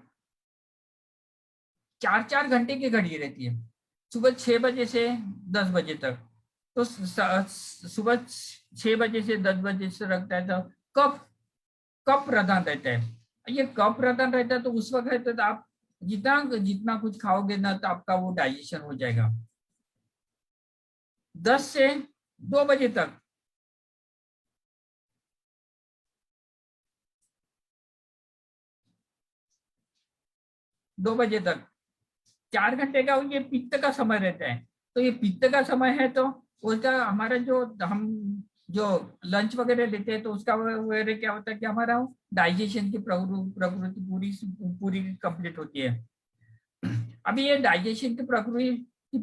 4-4 घंटे की घड़ी रहती है, सुबह 6 बजे से 10 बजे तक। तो सुबह 6 बजे से 10 बजे से रखता है तो कफ प्रधान रहता है। ये कफ प्रधान रहता है तो उस वक्त है तो आप जितना कुछ खाओगे ना तो आपका वो डाइजेशन हो जाएगा। 10 से 2 बजे तक दो बजे तक 4 घंटे का ये पित्त का समय रहता है। तो ये पित्त का समय है तो उसका हमारा जो हम जो लंच वगैरह लेते हैं तो उसका वगैरह क्या होता है कि हमारा डाइजेशन की प्रकृति पूरी कंप्लीट होती है। अभी ये डाइजेशन की प्रक्रिया की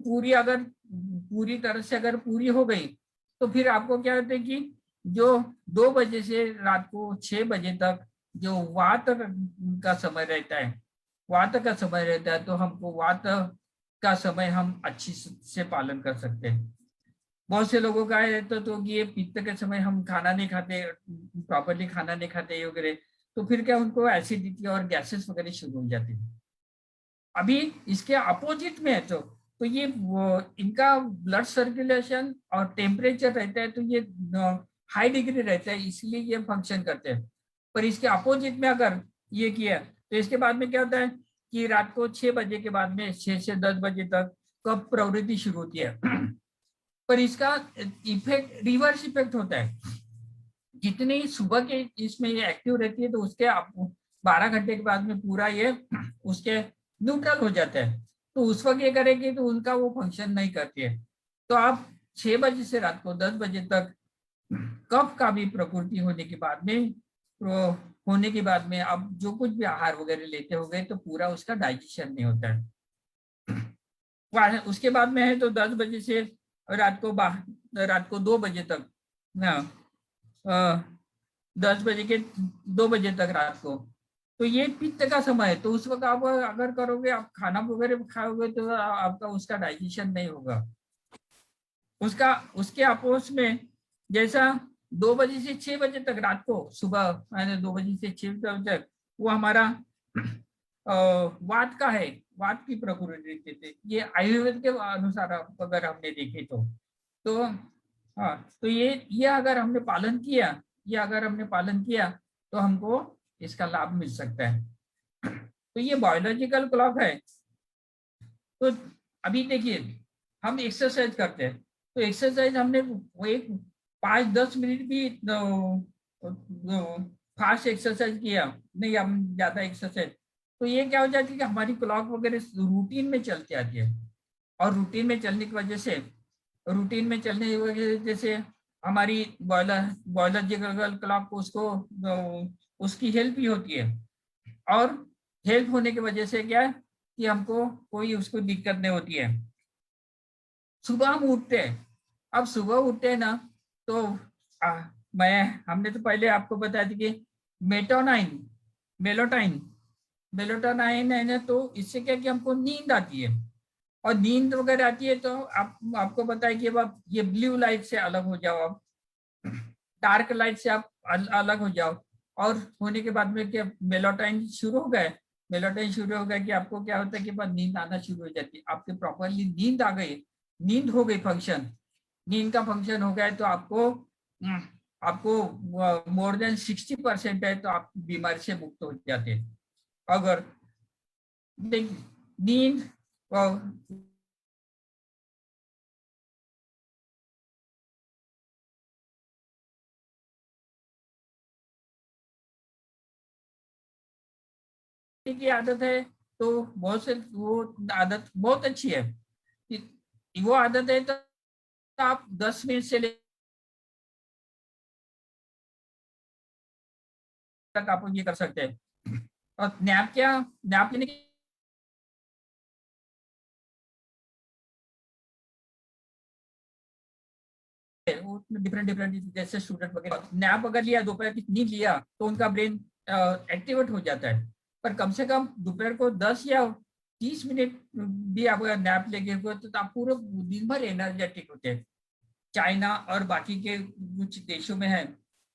पूरी तरह से अगर पूरी हो गई तो फिर आपको क्या होता है कि जो 2 बजे से रात को 6 बजे तक जो वात का समय रहता है, वात का समय रहता है, तो हमको वात का समय हम अच्छी से पालन कर सकते हैं। बहुत से लोगों का है तो ये पित्त के समय हम खाना नहीं खाते, प्रॉपरली खाना नहीं खाते वगैरह, तो फिर क्या उनको एसिडिटी और गैसेस वगैरह शुरू हो जाती है। अभी इसके अपोजिट में है तो ये इनका ब्लड सर्कुलेशन और टेम्परेचर रहता है तो ये हाई डिग्री रहता है, इसलिए ये फंक्शन करते हैं। पर इसके अपोजिट में अगर ये किया तो इसके बाद में क्या होता है कि रात को 6 बजे के बाद में 6 से 10 बजे तक कफ प्रवृत्ति शुरू होती है। पर इसका इफेक्ट रिवर्स इफेक्ट होता है। जितनी सुबह के इसमें ये एक्टिव रहती है तो उसके 12 घंटे के बाद में पूरा ये उसके न्यूट्रल हो जाता है। तो उस वक्त ये करेगी तो उनका वो फंक्शन नहीं करती है। तो आप 6 बजे से रात को 10 बजे तक कफ का भी प्रकृति होने के बाद में आप जो कुछ भी आहार वगैरह लेते हो गए तो पूरा उसका डाइजेशन नहीं होता है। उसके बाद में है तो 10 बजे से रात को 2 बजे तक ना 10 बजे के 2 बजे तक रात को, तो ये पित्त का समय है। तो उस वक्त आप अगर करोगे, आप खाना वगैरह खाओगे तो आपका उसका डाइजेशन नहीं होगा। उसके अपोज में जैसा 2 बजे से 6 बजे तक रात को, सुबह 2 बजे से 6 बजे तक वो हमारा वात का है, वात की प्रकृति थे। ये आयुर्वेद के अनुसार अगर हमने देखे तो हाँ, तो ये अगर हमने पालन किया तो हमको इसका लाभ मिल सकता है। तो ये बायोलॉजिकल क्लॉक है। तो अभी देखिए हम एक्सरसाइज करते हैं तो एक्सरसाइज हमने वो एक 5-10 मिनट भी फास्ट एक्सरसाइज किया नहीं, हम ज्यादा एक्सरसाइज, तो ये क्या हो जाती है कि हमारी क्लॉक वगैरह रूटीन में चलती आती है। और रूटीन में चलने की वजह से हमारी बायोलॉजिकल क्लॉक उसकी हेल्प भी होती है। और हेल्प होने की वजह से क्या है कि हमको कोई उसको दिक्कत नहीं होती है। सुबह हम उठते हैं, अब सुबह उठते हैं ना तो हमने तो पहले आपको बताया था कि मेलाटोनिन है ना, तो इससे क्या कि हमको नींद आती है। और नींद वगैरह आती है तो आपको बताया कि अब ये ब्लू लाइट से अलग हो जाओ, आप डार्क लाइट से आप अलग हो जाओ। और होने के बाद में क्या मेलाटोनिन शुरू हो गया कि आपको क्या होता है कि बस नींद आना शुरू हो जाती है। आपके प्रॉपरली नींद आ गई, नींद हो गई फंक्शन, नींद का फंक्शन हो गया है तो आपको मोर देन 60% है तो आप बीमारी से मुक्त हो जाते हैं। अगर नींद की आदत है तो बहुत से वो आदत बहुत अच्छी है। वो आदत है तो आप 10 मिनट से तक आप ये कर सकते हैं। और नैप लेने की डिफरेंट डिफरेंट जैसे स्टूडेंट वगैरह नैप अगर लिया, दोपहर की नींद लिया तो उनका ब्रेन एक्टिवेट हो जाता है। पर कम से कम दोपहर को 10 या 30 मिनट भी आप अगर नैप लेके हुए तो आप पूरे दिन भर एनर्जेटिक होते हैं। चाइना और बाकी के कुछ देशों में है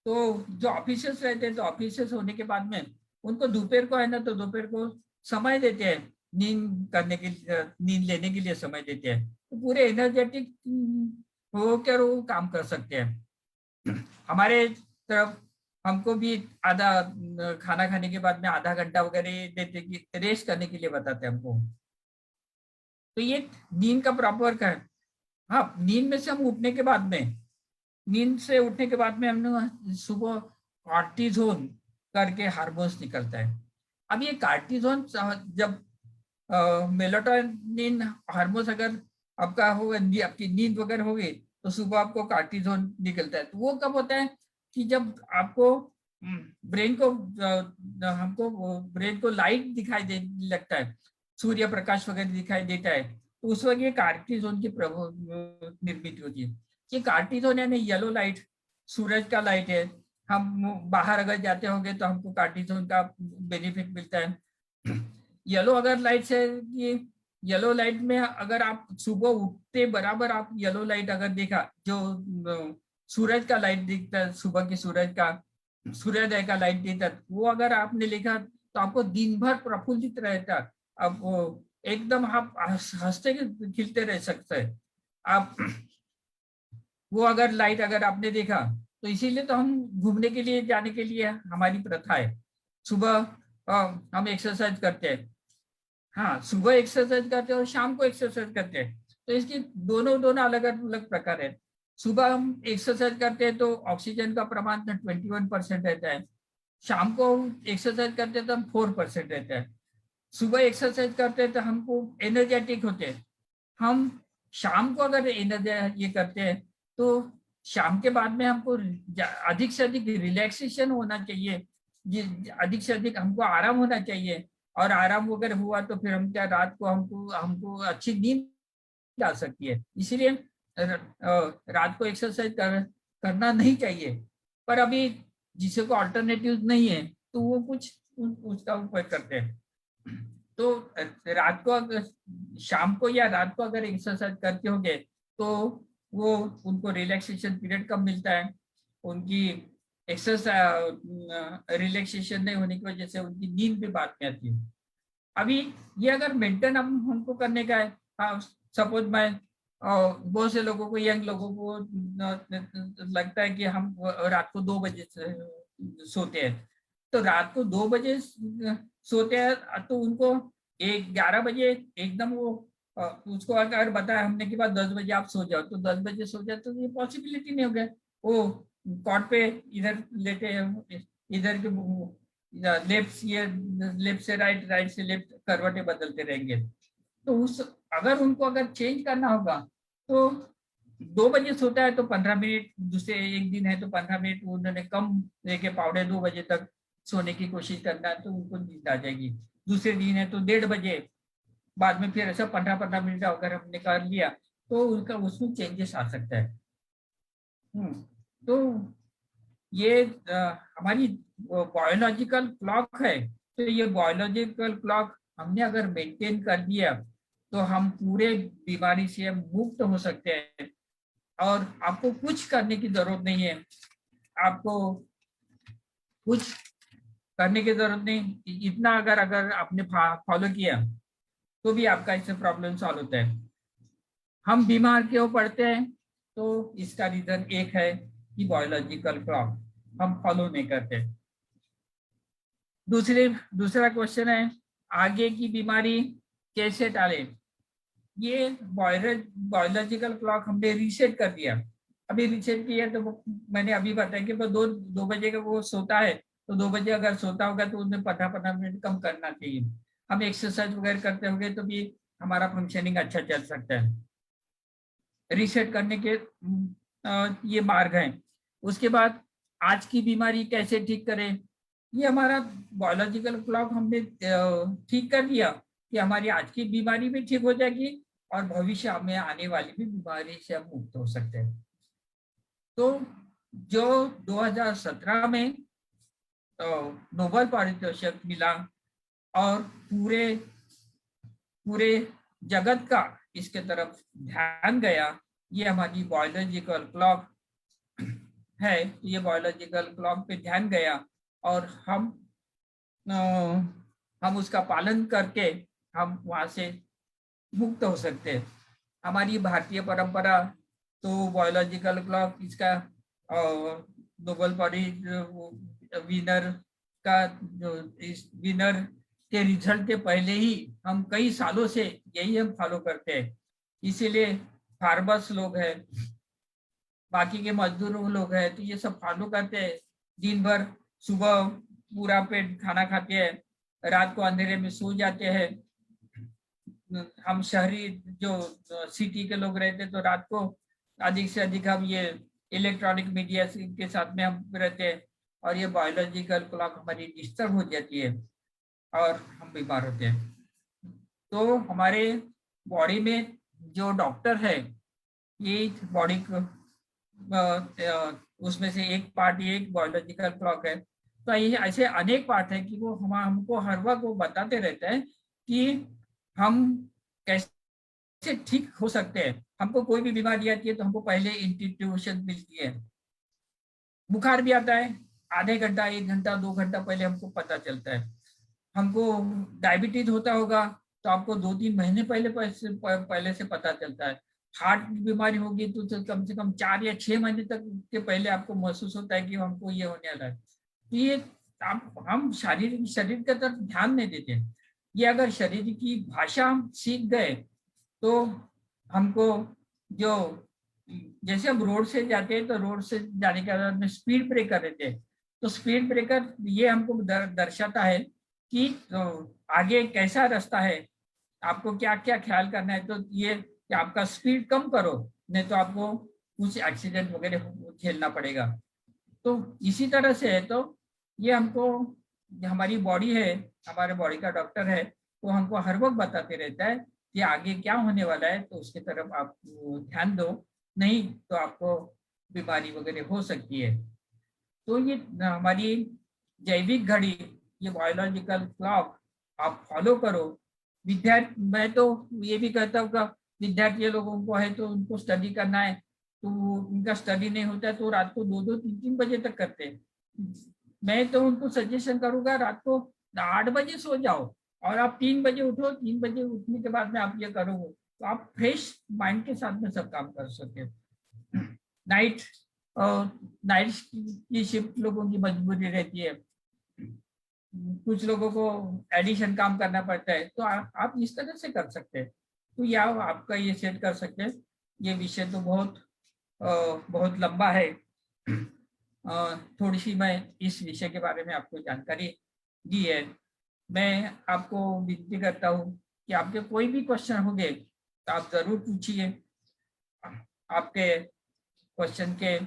तो जो ऑफिसर्स रहते हैं तो ऑफिसर्स होने के बाद में उनको दोपहर को है ना तो दोपहर को समय देते हैं, नींद लेने के लिए समय देते हैं तो पूरे एनर्जेटिक होकर वो काम कर सकते हैं। हमारे तरफ हमको भी आधा खाना खाने के बाद में आधा घंटा वगैरह देते कि रेस्ट करने के लिए बताते हैं हमको। तो ये नींद का प्रॉपर का है। हाँ, नींद में से हम उठने के बाद में हमने सुबह कार्टिजोन करके हार्मोन्स निकलता है। अब ये कार्टिजोन जब मेलाटोनिन हार्मोन्स अगर आपका हो, आपकी नींद वगैरह होगी तो सुबह आपको कार्टिजोन निकलता है। तो वो कब होता है कि जब आपको ब्रेन को लाइट दिखाई देने लगता है, सूर्य प्रकाश वगैरह दिखाई देता है तो उस वक्त ये कार्टिजोन की निर्मित होती है। ये कार्टिजोन यानी येलो लाइट, सूरज का लाइट है। हम बाहर अगर जाते होंगे तो हमको कार्टिजोन का बेनिफिट मिलता है। येलो अगर लाइट से ये येलो लाइट में अगर आप सुबह उठते बराबर आप येलो लाइट अगर देखा, जो सूरज का लाइट दिखता है, सुबह की सूर्योदय का लाइट दिखता है, वो अगर आपने लिखा तो आपको दिन भर प्रफुल्लित रहता, आप एकदम आप हंसते खिलते रह सकते हैं आप। वो अगर लाइट अगर आपने देखा तो इसीलिए तो हम घूमने के लिए जाने के लिए हमारी प्रथा है। सुबह हम एक्सरसाइज करते हैं, हाँ सुबह एक्सरसाइज करते हैं और शाम को एक्सरसाइज करते हैं। तो इसकी दोनों अलग अलग प्रकार है। सुबह हम एक्सरसाइज करते हैं तो ऑक्सीजन का प्रमाण 21% रहता है, शाम को एक्सरसाइज करते हैं तो हम 4% रहता है। सुबह एक्सरसाइज करते हैं तो हमको एनर्जेटिक होते हैं। हम शाम को अगर ये करते हैं तो शाम के बाद में हमको अधिक से अधिक रिलैक्सेशन होना चाहिए, अधिक से अधिक हमको आराम होना चाहिए। और आराम वगैरह हुआ तो फिर हम क्या रात को हमको अच्छी नींद आ सकती है। इसीलिए रात को एक्सरसाइज करना नहीं चाहिए। पर अभी जिसे को अल्टरनेटिव नहीं है तो वो कुछ उसका उपयोग करते हैं। तो रात को अगर शाम को या रात को अगर एक्सरसाइज करते होंगे तो वो उनको रिलैक्सेशन पीरियड कब मिलता है, उनकी एक्सरसाइज रिलैक्सेशन नहीं होने की वजह से उनकी नींद भी बाद में आती है। अभी ये अगर मेंटेन हमको करने का है, सपोज मैं बहुत से लोगों को, यंग लोगों को लगता है कि हम रात को 2 बजे सोते हैं, तो रात को 2 बजे सोते हैं तो उनको 11 बजे एकदम वो उसको अगर बताया हमने कि बाद 10 बजे आप सो जाओ तो 10 बजे सो जाए तो ये पॉसिबिलिटी नहीं हो गया। वो कॉट पे इधर लेटे इधर के लेफ्ट से राइट से लेफ्ट करवटें बदलते रहेंगे। तो अगर उनको अगर चेंज करना होगा तो 2 बजे सोता है तो 15 मिनट, दूसरे एक दिन है तो 15 मिनट उन्होंने कम लेके 1:15-2 बजे तक सोने की कोशिश करना है तो उनको नींद आ जाएगी। दूसरे दिन है तो 1:30 बजे, बाद में फिर ऐसा 15-15 मिनट अगर हमने कर लिया तो उनका उसमें चेंजेस आ सकता है। तो ये हमारी बायोलॉजिकल क्लॉक है। तो ये बायोलॉजिकल क्लॉक हमने अगर मेंटेन कर दिया तो हम पूरे बीमारी से मुक्त हो सकते हैं और आपको कुछ करने की जरूरत नहीं है। आपको कुछ करने की जरूरत नहीं, इतना अगर आपने फॉलो किया तो भी आपका इससे प्रॉब्लम सॉल्व होता है। हम बीमार क्यों पड़ते हैं? तो इसका रीजन एक है कि बायोलॉजिकल क्लॉक हम फॉलो नहीं करते। दूसरा क्वेश्चन है, आगे की बीमारी कैसे टाले? ये बायोलॉजिकल क्लॉक हमने रीसेट कर दिया। अभी रीसेट किया तो मैंने अभी बताया कि वो दो बजे का वो सोता है, तो 2 बजे अगर सोता होगा तो उसमें 15 मिनट कम करना चाहिए। हम एक्सरसाइज वगैरह करते होंगे तो भी हमारा फंक्शनिंग अच्छा चल सकता है। रीसेट करने के ये मार्ग हैं। उसके बाद आज की बीमारी कैसे ठीक करें? ये हमारा बायोलॉजिकल क्लॉक हमने ठीक कर दिया कि हमारी आज की बीमारी भी ठीक हो जाएगी और भविष्य में आने वाली भी बीमारी से हम मुक्त हो सकते हैं। तो जो 2017 में नोबेल पारितोषिक मिला और पूरे जगत का इसके तरफ ध्यान गया, ये हमारी बायोलॉजिकल क्लॉक है। ये बायोलॉजिकल क्लॉक पे ध्यान गया और हम उसका पालन करके हम वहां से मुक्त हो सकते हैं। हमारी भारतीय परंपरा तो बायोलॉजिकल क्लॉक इसका नोबेल प्राइज विनर का इस विनर के रिजल्ट के पहले ही हम कई सालों से यही हम फॉलो करते हैं। इसीलिए फार्मर्स लोग हैं, बाकी के मजदूर लोग हैं, तो ये सब फॉलो करते हैं। दिन भर सुबह पूरा पेट खाना खाते हैं, रात को अंधेरे में सो जाते हैं। हम शहरी जो सिटी के लोग रहते तो रात को अधिक से अधिक हम ये इलेक्ट्रॉनिक मीडिया के साथ में हम रहते हैं और ये बायोलॉजिकल क्लॉक हमारी डिस्टर्ब हो जाती है और हम बीमार होते हैं। तो हमारे बॉडी में जो डॉक्टर है, ये बॉडी को उसमें से एक पार्ट ये एक बायोलॉजिकल क्लॉक है। तो ये ऐसे अनेक पार्ट है कि वो हमको हर वक्त वो बताते रहते हैं कि हम कैसे ठीक हो सकते हैं। हमको कोई भी बीमारी आती है तो हमको पहले इंट्यूशन मिलती है। बुखार भी आता है, आधे घंटा 1 घंटा 2 घंटा पहले हमको पता चलता है। हमको डायबिटीज होता होगा तो आपको 2-3 महीने पहले से पता चलता है। हार्ट की बीमारी होगी तो कम से कम 4 या 6 महीने तक के पहले आपको महसूस होता है कि हमको ये होने वाला है। तो ये हम शरीर की तरफ ध्यान नहीं देते। ये अगर शरीर की भाषा हम सीख गए तो हमको जो जैसे हम रोड से जाते हैं तो रोड से जाने के बाद में स्पीड ब्रेकर रहते हैं, तो स्पीड ब्रेकर ये हमको दर्शाता है कि आगे कैसा रास्ता है, आपको क्या क्या ख्याल करना है। तो ये कि आपका स्पीड कम करो, नहीं तो आपको कुछ एक्सीडेंट वगैरह झेलना पड़ेगा। तो इसी तरह से है, तो ये हमको हमारी बॉडी है, हमारे बॉडी का डॉक्टर है, तो हमको हर वक्त बताते रहता है कि आगे क्या होने वाला है, तो उसकी तरफ आप ध्यान दो, नहीं तो आपको बीमारी वगैरह हो सकती है। तो ये हमारी जैविक घड़ी, ये बायोलॉजिकल क्लॉक आप फॉलो करो। विद्यार्थी, मैं तो ये भी कहता हूँ विद्यार्थी लोगों को है तो उनको स्टडी करना है, तो उनका स्टडी नहीं होता है तो रात को 2-2, 3-3 बजे तक करते हैं। मैं तो उनको सजेशन करूंगा रात को 8 बजे सो जाओ और आप 3 बजे उठो। 3 बजे उठने के बाद में आप ये करोगे तो आप फ्रेश माइंड के साथ में सब काम कर सकते हो। नाइट की शिफ्ट लोगों की मजबूरी रहती है, कुछ लोगों को एडिशन काम करना पड़ता है, तो आप इस तरह से कर सकते हैं। तो या आपका ये सेट कर सकते हैं। ये विषय तो बहुत लंबा है। थोड़ी सी मैं इस विषय के बारे में आपको जानकारी दी है। मैं आपको विनती करता हूँ कि आपके कोई भी क्वेश्चन होंगे तो आप जरूर पूछिए। आपके क्वेश्चन के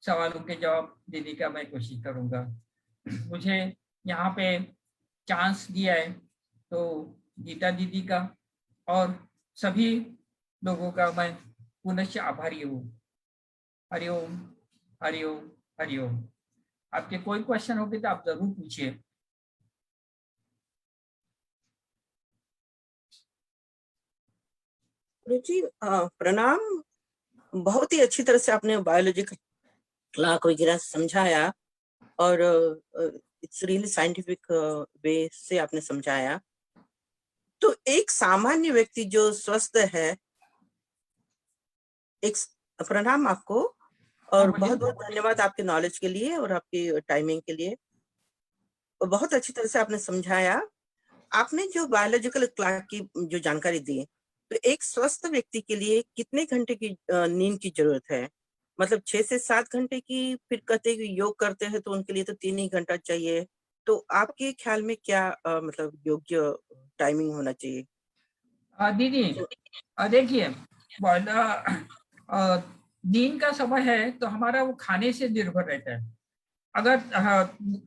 सवालों के जवाब देने का मैं कोशिश करूँगा। मुझे यहाँ पे चांस दिया है तो गीता दीदी का और सभी लोगों का मैं पुनश्च आभारी हूँ। हरिओम हरिओम हरिओम। आपके कोई क्वेश्चन होंगे तो आप जरूर पूछिए। रुचि, प्रणाम। बहुत ही अच्छी तरह से आपने बायोलॉजिकल क्लॉक वगैरह समझाया और इट्स रियली साइंटिफिक वे से आपने समझाया। तो एक सामान्य व्यक्ति जो स्वस्थ है, एक प्रणाम आपको और बोलिए। बहुत बहुत धन्यवाद आपके नॉलेज के लिए और आपकी टाइमिंग के लिए। बहुत अच्छी तरह से आपने समझाया। आपने जो बायोलॉजिकल क्लॉक की जो जानकारी दी, तो एक स्वस्थ व्यक्ति के लिए कितने घंटे की नींद की जरूरत है? मतलब 6 से 7 घंटे की, फिर कहते हैं कि योग करते हैं तो उनके लिए तो 3 ही घंटा चाहिए। तो आपके ख्याल में क्या मतलब योग्य टाइमिंग होना चाहिए? दीदी देखिए, नींद का समय है तो हमारा वो खाने से निर्भर रहता है। अगर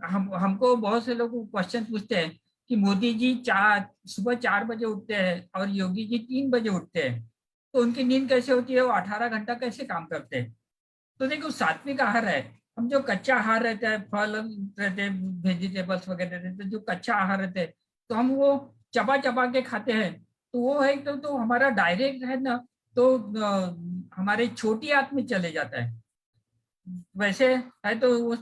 हम हमको बहुत से लोग क्वेश्चन पूछते हैं कि मोदी जी सुबह 4 बजे उठते हैं और योगी जी 3 बजे उठते हैं, तो उनकी नींद कैसे होती है, वो 18 घंटा कैसे काम करते हैं? तो देखो, सात्विक आहार है। हम जो कच्चा आहार रहता है, फल रहते हैं, वेजिटेबल्स वगैरह रहते हैं, जो कच्चा आहार रहते हैं, तो हम वो चबा चबा के खाते हैं। तो वो है तो हमारा डायरेक्ट है ना, तो हमारे छोटी आंत में चले जाता है। वैसे है तो वो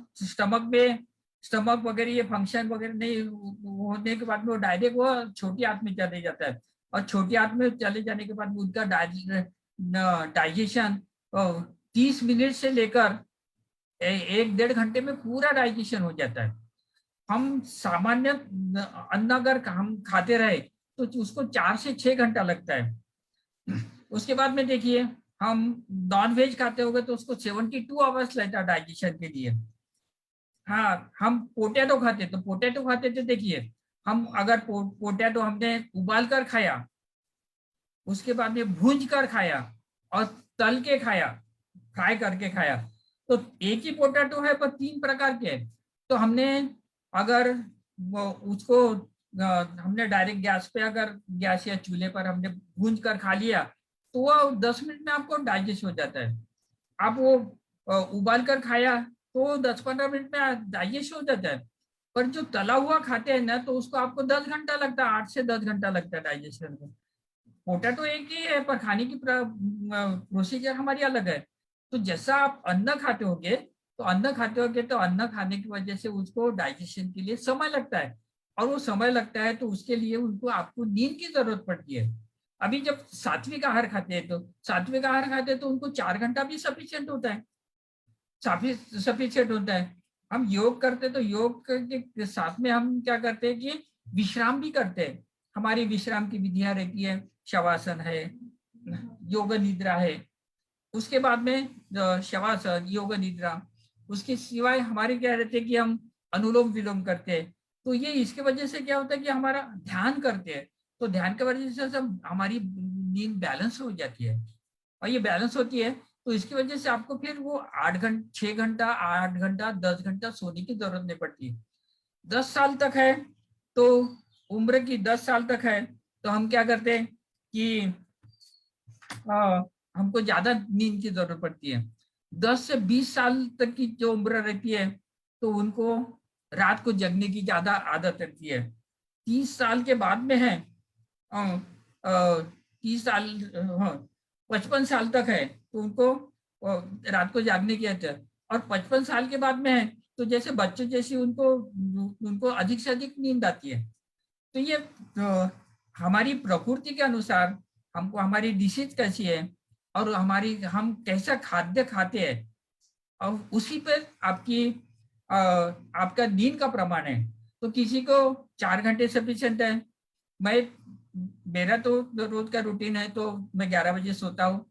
स्टमक वगैरह ये फंक्शन वगैरह नहीं होने के बाद में वो डायरेक्ट वो छोटी आंत में चले जाता है। और छोटी आंत में चले जाने के बाद उनका डाइजेशन 30 मिनट से लेकर 1-1.5 घंटे में पूरा डाइजेशन हो जाता है। हम सामान्य अन्न अगर हम खाते रहे तो उसको 4 से 6 घंटा लगता है। उसके बाद में देखिए, हम नॉन वेज खाते होंगे तो उसको 72 आवर्स लगता है डाइजेशन के लिए। हाँ, हम पोटैटो खाते थे, देखिए, हम अगर पोटैटो हमने उबाल कर खाया, उसके बाद में भूंज कर खाया और तल के खाया, फ्राई करके खाया, तो एक ही पोटैटो है पर 3 प्रकार के हैं। तो हमने अगर उसको हमने डायरेक्ट गैस पे, अगर गैस या चूल्हे पर हमने भूंज कर खा लिया तो वो 10 मिनट में आपको डाइजेस्ट हो जाता है। आप वो उबाल कर खाया तो 10-15 मिनट में डाइजेस्ट हो जाता है। पर जो तला हुआ खाते हैं ना, तो उसको आपको 10 घंटा लगता है, 8 से 10 घंटा लगता है डाइजेशन में। पोटैटो एक ही है पर खाने की प्रोसीजर हमारी अलग है। तो जैसा आप अन्न खाते होगे, तो अन्न खाने की वजह से उसको डाइजेशन के लिए समय लगता है। और वो समय लगता है तो उसके लिए उनको आपको नींद की जरूरत पड़ती है। अभी जब सात्विक आहार खाते हैं तो उनको 4 घंटा भी सफिशियंट होता है, सफिशियंट होता है। हम योग करते हैं तो योग के साथ में हम क्या करते हैं कि विश्राम भी करते हैं। हमारी विश्राम की विधियां रहती है, शवासन है, योग निद्रा है। उसके बाद में शवासन, योग निद्रा, उसके सिवाय हमारे क्या रहते हैं कि हम अनुलोम विलोम करते हैं। तो ये इसके वजह से क्या होता है कि हमारा ध्यान करते हैं, तो ध्यान की वजह से सब हमारी नींद बैलेंस हो जाती है। और ये बैलेंस होती है तो इसकी वजह से आपको फिर वो 6 घंटा, 8 घंटा, 10 घंटा सोने की जरूरत नहीं पड़ती। 10 साल तक है तो, उम्र की 10 साल तक है तो हम क्या करते हैं कि हमको ज्यादा नींद की जरूरत पड़ती है। 10 से 20 साल तक की जो उम्र रहती है तो उनको रात को जगने की ज्यादा आदत रहती है। 30 साल के बाद में है, 30 साल, हाँ, 55 साल तक है तो उनको रात को जागने की आदत है। और 55 साल के बाद में है तो जैसे बच्चे जैसी उनको उनको अधिक से अधिक नींद आती है। तो ये हमारी प्रकृति के अनुसार हमको हमारी डिशीज कैसी है और हम कैसा खाद्य खाते हैं और उसी पर आपका नींद का प्रमाण है। तो किसी को 4 घंटे सफिशिएंट है। मेरा तो रोज का रूटीन है तो मैं 11 बजे सोता हूँ,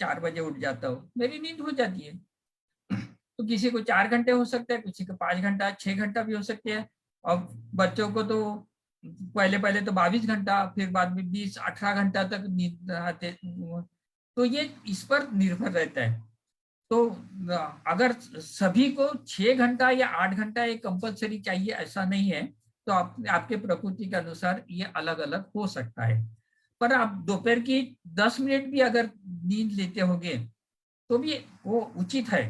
4 बजे उठ जाता हूँ, मेरी नींद हो जाती है। तो किसी को 4 घंटे हो सकता है, किसी को 5 घंटा, 6 घंटा भी हो सकते हैं। और बच्चों को तो पहले पहले तो 22 घंटा, फिर बाद में 20-18 घंटा तक नींद आते। तो ये इस पर निर्भर रहता है। तो अगर सभी को 6 घंटा या 8 घंटा एक कंपलसरी चाहिए ऐसा नहीं है। तो आपके प्रकृति के अनुसार ये अलग अलग हो सकता है। पर आप दोपहर की 10 मिनट भी अगर नींद लेते होंगे तो भी वो उचित है।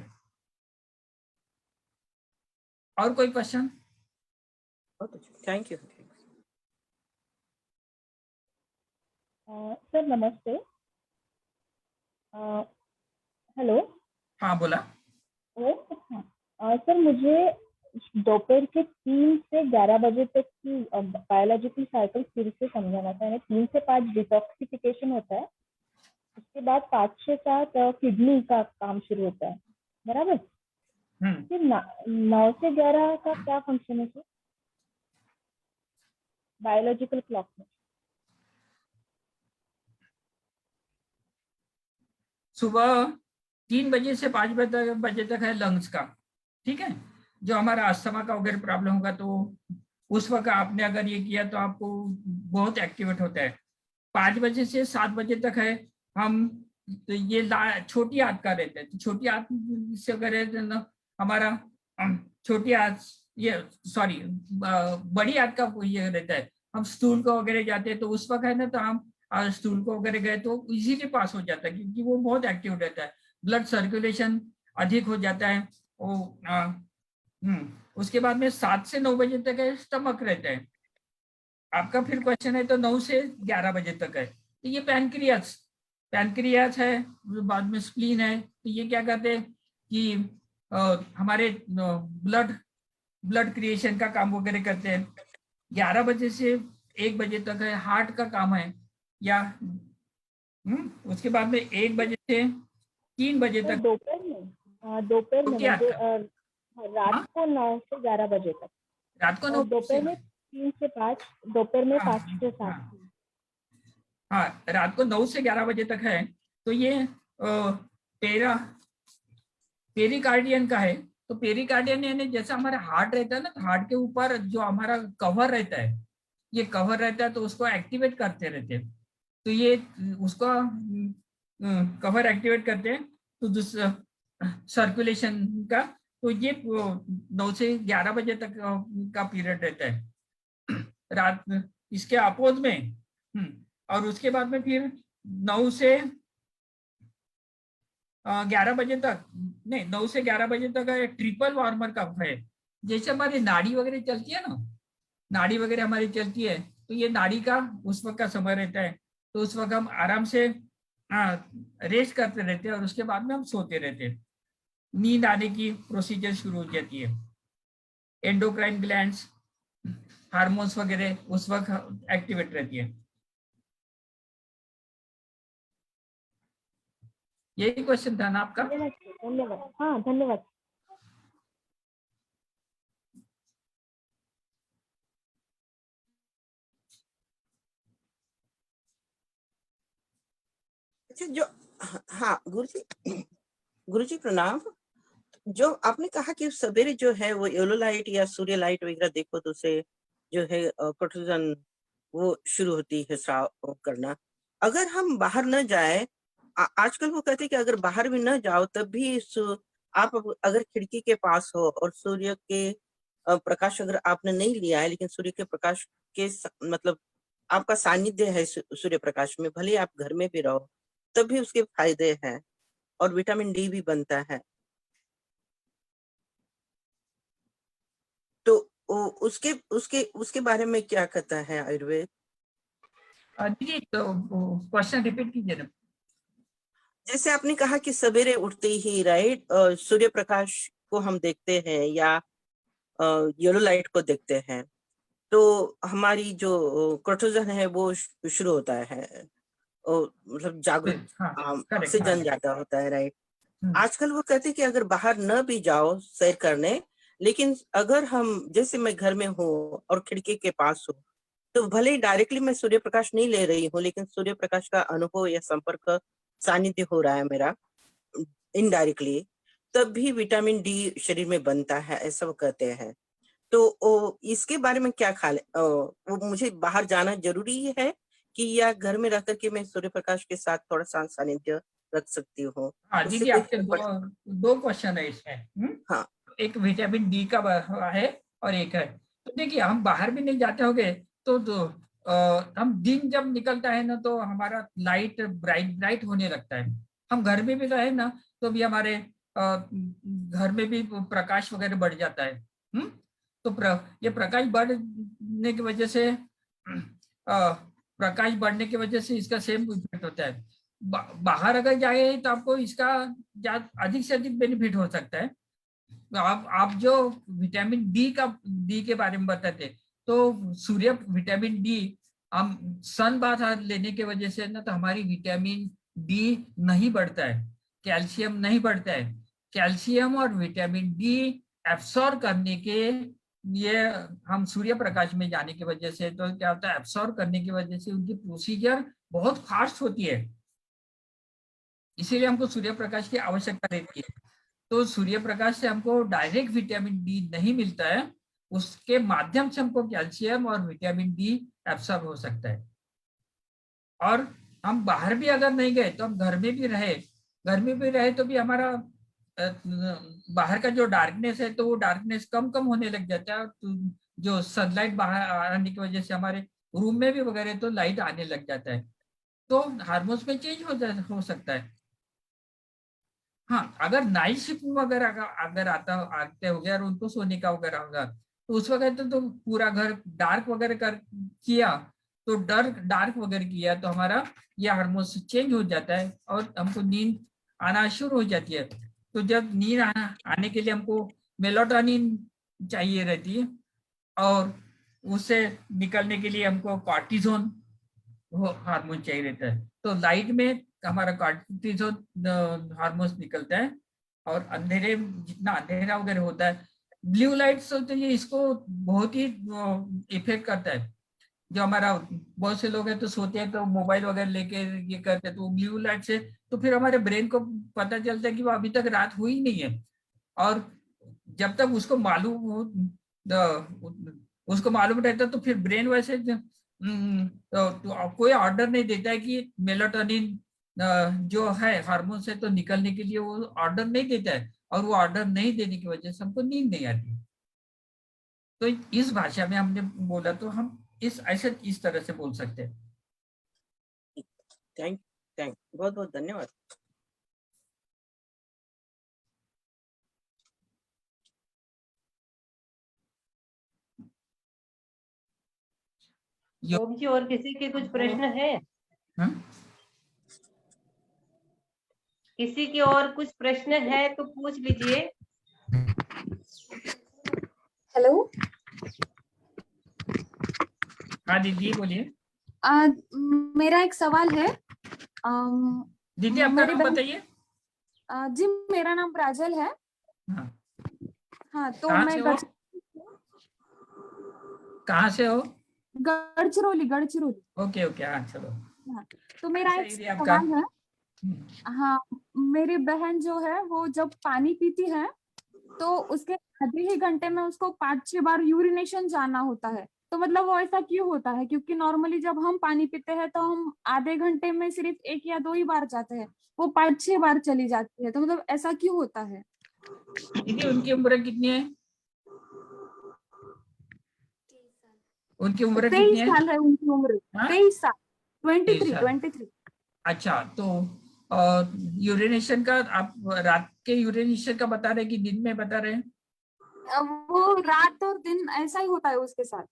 और कोई क्वेश्चन? Thank you. सर नमस्ते। हेलो। हाँ, बोला। सर मुझे दोपहर के 3 से 11 बजे तक की बायोलॉजिकल साइकिल फिर से समझाना था। 3 से 5 डिटॉक्सिफिकेशन होता है, उसके बाद 5 से 7 किडनी का काम शुरू होता है, बराबर। फिर 9 से 11 का क्या फंक्शन है सर बायोलॉजिकल क्लॉक में? सुबह 3 बजे से 5 बजे तक है लंग्स का, ठीक है। जो हमारा अस्थमा का वगैरह प्रॉब्लम होगा तो उस वक्त आपने अगर ये किया तो आपको बहुत एक्टिवेट होता है। 5 बजे से 7 बजे तक है हम, तो ये छोटी आंत का रहता है। तो छोटी आंत से अगर है तो ना हमारा छोटी आंत, ये सॉरी बड़ी आंत का ये रहता है। हम स्टूल को वगैरह जाते हैं तो उस वक्त है ना, तो हम स्टूल को वगैरह गए तो इजीली पास हो जाता है, क्योंकि वो बहुत एक्टिव रहता है, ब्लड सर्कुलेशन अधिक हो जाता है। वो उसके बाद में 7 से 9 बजे तक है स्टमक रहता है आपका। फिर क्वेश्चन है तो 9 से 11 बजे तक है, तो ये पैनक्रियास है। बाद में स्प्लीन है। तो ये क्या करते हैं कि हमारे ब्लड क्रिएशन का काम वगैरह करते हैं। 11 बजे से 1 बजे तक है हार्ट का काम है, या उसके बाद में 1 बजे से 3 बजे सर तक दोपहर में छोटी आंत का। रात को 9 से 11 बजे तक, रात को 9 और दोपहर में 3 से 5, दोपहर में 5 से 7। हाँ, रात को 9 से 11 बजे तक है। तो ये पेरिकार्डियन का है। तो पेरिकार्डियन यानी जैसा हमारा हार्ट रहता है ना, तो हार्ट के ऊपर जो हमारा कवर रहता है, ये कवर रहता है तो उसको एक्टिवेट करते रहते हैं। तो ये उसको कवर एक्टिवेट करते हैं तो दूसरा सर्कुलेशन का। तो ये 9 से 11 बजे तक का पीरियड रहता है रात में, इसके अपोज में। और उसके बाद में फिर 9 से 11 बजे तक, नहीं 9 से 11 बजे तक ट्रिपल वार्मर का है। जैसे हमारी नाड़ी वगैरह चलती है ना, नाड़ी वगैरह हमारी चलती है, तो ये नाड़ी का उस वक्त का समय रहता है। तो उस वक्त हम आराम से रेस्ट करते रहते हैं और उसके बाद में हम सोते रहते हैं। नींद आने की प्रोसीजर शुरू हो जाती है। एंडोक्राइन ग्लैंड्स, हार्मोन्स वगैरह उस वक्त एक्टिवेट रहती है। यही क्वेश्चन था ना आपका? धन्यवाद। हाँ धन्यवाद। अच्छा, जो हाँ गुरुजी प्रणाम। जो आपने कहा कि सवेरे जो है वो येलो लाइट या सूर्य लाइट वगैरह देखो तो उसे जो है कोर्टिजन वो शुरू होती है स्राव करना। अगर हम बाहर न जाए, आजकल वो कहते हैं कि अगर बाहर भी न जाओ तब भी आप अगर खिड़की के पास हो और सूर्य के प्रकाश अगर आपने नहीं लिया है, लेकिन सूर्य के प्रकाश के मतलब आपका सानिध्य है सूर्य प्रकाश में, भले आप घर में भी रहो तब भी उसके फायदे हैं और विटामिन डी भी बनता है। तो उसके उसके उसके बारे में क्या कहता है आयुर्वेद? दीदी तो क्वेश्चन रिपीट कीजिए ना। जैसे आपने कहा कि सवेरे उठते ही राइट सूर्य प्रकाश को हम देखते हैं या येलो लाइट को देखते हैं, तो हमारी जो कोर्टिजन है वो शुरू होता है, मतलब जागरूक हाँ, करेक्ट, ऑक्सीजन ज्यादा होता है राइट। हम्म। आजकल वो कहते हैं कि अगर बाहर न भी जाओ सैर करने, लेकिन अगर हम जैसे मैं घर में हूँ और खिड़की के पास हूँ, तो भले ही डायरेक्टली मैं सूर्य प्रकाश नहीं ले रही हूँ, लेकिन सूर्य प्रकाश का अनुभव या संपर्क सानिध्य हो रहा है मेरा इनडायरेक्टली, तब भी विटामिन डी शरीर में बनता है, ऐसा वो कहते हैं। तो इसके बारे में क्या ख्याल है? वो मुझे बाहर जाना जरूरी है कि या घर में रह करके मैं सूर्य प्रकाश के साथ थोड़ा सा सानिध्य रख सकती हूँ? हाँ उससे दीदी, कोई आपके फर्क दो क्वेश्चन है इसमें। हाँ एक विटामिन डी का है और एक है। तो देखिए, हम बाहर भी नहीं जाते होंगे तो हम दिन जब निकलता है ना तो हमारा लाइट ब्राइट होने लगता है। हम घर में भी रहे ना तो भी हमारे घर में भी प्रकाश वगैरह बढ़ जाता है। तो ये प्रकाश बढ़ने की वजह से प्रकाश बढ़ने की वजह से इसका सेम इफेक्ट होता है। बाहर अगर जाए तो आपको इसका अधिक से अधिक बेनिफिट हो सकता है। तो आप जो विटामिन डी के बारे में बताते, तो सूर्य विटामिन डी हम सन बाथ लेने के वजह से ना, तो हमारी विटामिन डी नहीं बढ़ता है, कैल्शियम नहीं बढ़ता है। कैल्शियम और विटामिन डी एब्सॉर्ब करने के ये हम सूर्य प्रकाश में जाने की वजह से तो क्या होता है, एब्सॉर्ब करने की वजह से उनकी प्रोसीजर बहुत फास्ट होती है, इसीलिए हमको सूर्य प्रकाश की आवश्यकता रहती है। तो सूर्य प्रकाश से हमको डायरेक्ट विटामिन डी नहीं मिलता है, उसके माध्यम से हमको कैल्शियम और विटामिन डी एब्सॉर्ब हो सकता है। और हम बाहर भी अगर नहीं गए तो हम घर में भी रहे तो भी हमारा बाहर का जो डार्कनेस है तो वो डार्कनेस कम होने लग जाता है। तो जो सनलाइट बाहर आने की वजह से हमारे रूम में भी वगैरह तो लाइट आने लग जाता है, तो हार्मोन्स में चेंज हो सकता है। हाँ, अगर नाइट शिफ्ट वगैरह अगर आते हो गया और उनको सोने का वगैरह होगा तो उस वक्त तो पूरा घर डार्क वगैरह किया तो हमारा ये हार्मोन्स चेंज हो जाता है और हमको नींद आना शुरू हो जाती है। तो जब नींद आने के लिए हमको मेलाटोनिन चाहिए रहती है और उससे निकलने के लिए हमको कॉर्टिसोन हार्मोन चाहिए रहता है। तो लाइट में हमारा कॉर्टिसोन हार्मोन निकलता है और अंधेरे जितना अंधेरा वगैरह होता है, ब्लू लाइट तो ये इसको बहुत ही इफेक्ट करता है। जो हमारा बहुत से लोग हैं तो सोते हैं तो मोबाइल वगैरह लेके ये करते हैं, तो ब्लू लाइट से तो फिर हमारे ब्रेन को पता चलता है कि वो अभी तक रात हुई नहीं है, और जब तक उसको मालूम रहता तो फिर ब्रेन वैसे तो कोई ऑर्डर नहीं देता है कि मेलाटोनिन जो है हार्मोन से तो निकलने के लिए वो ऑर्डर नहीं देता है, और वो ऑर्डर नहीं देने की वजह से हमको नींद नहीं आती। तो इस भाषा में हमने बोला तो हम इस तरह से बोल सकते हैं। थैंक बहुत बहुत धन्यवाद। ओम जी, और किसी के कुछ प्रश्न है? किसी के और कुछ प्रश्न है तो पूछ लीजिए। हेलो, हाँ दीदी बोलिए। मेरा एक सवाल है। दीदी आपका नाम बताइए। जी, मेरा नाम प्राजल है। हाँ, तो मैं कहाँ से हो? गढ़चिरौली। ओके, हाँ चलो। हाँ, तो मेरा एक सवाल है। हाँ, मेरी बहन जो है वो जब पानी पीती है तो उसके आधे ही घंटे में उसको 5-6 बार यूरिनेशन जाना होता है। तो मतलब वो ऐसा क्यों होता है? क्योंकि नॉर्मली जब हम पानी पीते हैं तो हम आधे घंटे में सिर्फ 1 या 2 ही बार जाते हैं, वो 5-6 बार चली जाती है। तो मतलब ऐसा क्यों होता है? दीदी उनकी उम्र कितनी है? उनकी उम्र कितनी है? 23 साल है उनकी उम्र। 23 साल। 23। अच्छा, तो यूरिनेशन का आप रात के यूरिनेशन का बता रहे कि दिन में बता रहे हैं? वो रात और दिन ऐसा ही होता है उसके साथ।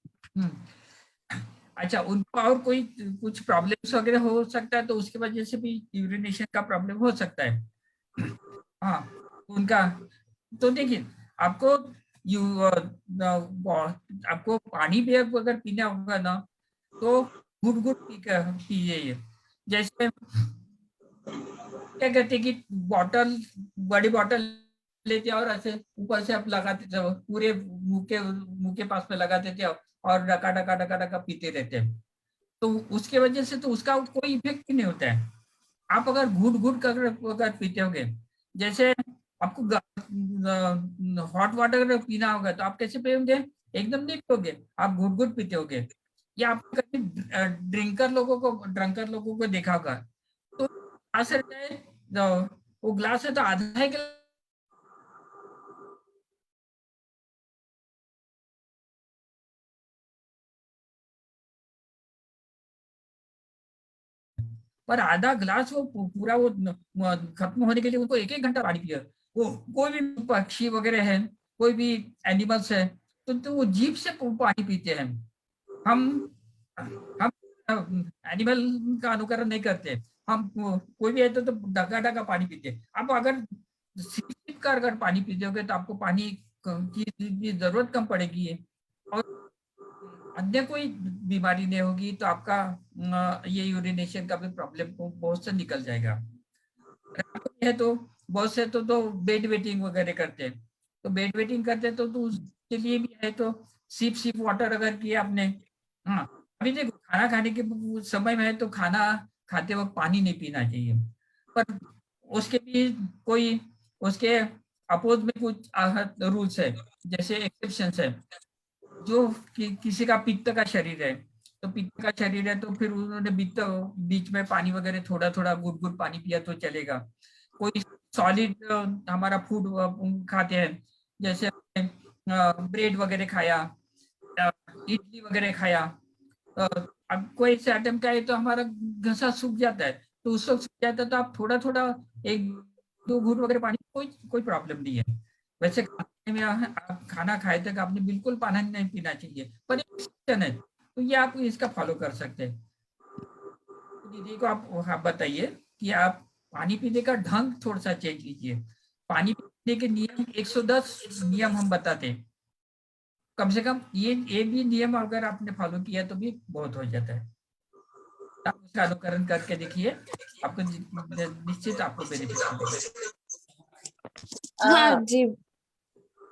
अच्छा, उनको और कोई कुछ प्रॉब्लम्स वगैरह हो सकता है तो उसकी वजह से भी यूरिनेशन का प्रॉब्लम हो सकता है। हाँ, उनका तो देखिए आपको आपको पानी भी अगर पीना होगा ना तो घुट पीजिए। जैसे क्या कहते हैं कि बड़ी बॉटल लेते और ऐसे ऊपर से आप लगाते थे, पूरे मुंह के पास में लगाते थे और डका डका डका डका पीते रहते हैं, तो उसके वजह से तो उसका कोई इफेक्ट नहीं होता है। आप अगर घूट कर अगर पीते होगे, जैसे आपको हॉट वाटर पीना होगा तो आप कैसे पियोगे? एकदम नहीं पियोगे, आप घुट पीते होगे। या आप कभी ड्रंकर लोगों को देखा होगा तो ग्लास रहता है, वो ग्लास है तो आधा है पर आधा ग्लास वो पूरा वो खत्म होने के लिए उनको 1-1 घंटा पानी पिए। वो कोई भी पक्षी वगैरह है, कोई भी एनिमल्स है तो वो जीभ से पानी पीते हैं। हम एनिमल का अनुकरण नहीं करते, हम कोई भी है तो डगा डगा पानी पीते। आप अगर सिप कर अगर पानी पीते होगे तो आपको पानी की जरूरत कम पड़ेगी और अन्य कोई बीमारी नहीं होगी, तो आपका ये यूरिनेशन का भी प्रॉब्लम को बहुत से निकल जाएगा। है तो बहुत से तो बेड वेटिंग वगैरह करते हैं, तो बेड वेटिंग करते हैं तो उसके लिए भी है तो सिप वाटर अगर किया आपने। हाँ, अभी देखो खाना खाने के समय में है तो खाना खाते वक्त पानी नहीं पीना चाहिए, पर उसके भी कोई उसके अपोज में कुछ रूल्स है, जैसे एक्सेप्शंस है। जो किसी का पित्त का शरीर है, तो पित्त का शरीर है तो फिर उन्होंने बीच में पानी वगैरह थोड़ा थोड़ा गुड़ पानी पिया तो चलेगा। कोई सॉलिड हमारा फूड खाते हैं, जैसे ब्रेड वगैरह खाया, इडली वगैरह खाया, अब कोई ऐसे आइटम का है तो हमारा घसा सूख जाता है, तो उस वक्त सूख जाता है तो आप थोड़ा थोड़ा 1-2 घूंट वगैरह पानी, कोई प्रॉब्लम नहीं है। वैसे खाने में आप खाना खाए तक आपने बिल्कुल पानी नहीं पीना चाहिए, पर एक्सेप्शन है तो ये आप इसका फॉलो कर सकते हैं। दीदी को आप बताइए कि आप पानी पीने का ढंग थोड़ा सा चेंज कीजिए। पानी पीने के नियम 110 नियम हम बताते हैं, कम से कम ये भी नियम अगर आपने फॉलो किया तो भी बहुत हो जाता है। आप उसका अनुकरण करके देखिए, आपको निश्चित आपको बेनिफिट मिलेगा। हाँ जी,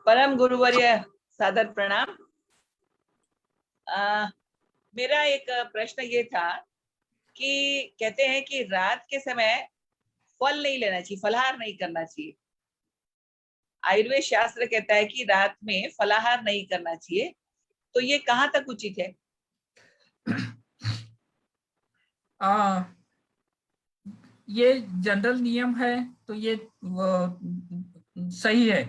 परम गुरुवर्य सादर प्रणाम। मेरा एक प्रश्न ये था कि कहते हैं कि रात के समय फल नहीं लेना चाहिए, फलाहार नहीं करना चाहिए। आयुर्वेद शास्त्र कहता है कि रात में फलाहार नहीं करना चाहिए, तो ये कहाँ तक उचित है? ये जनरल नियम है तो ये सही है,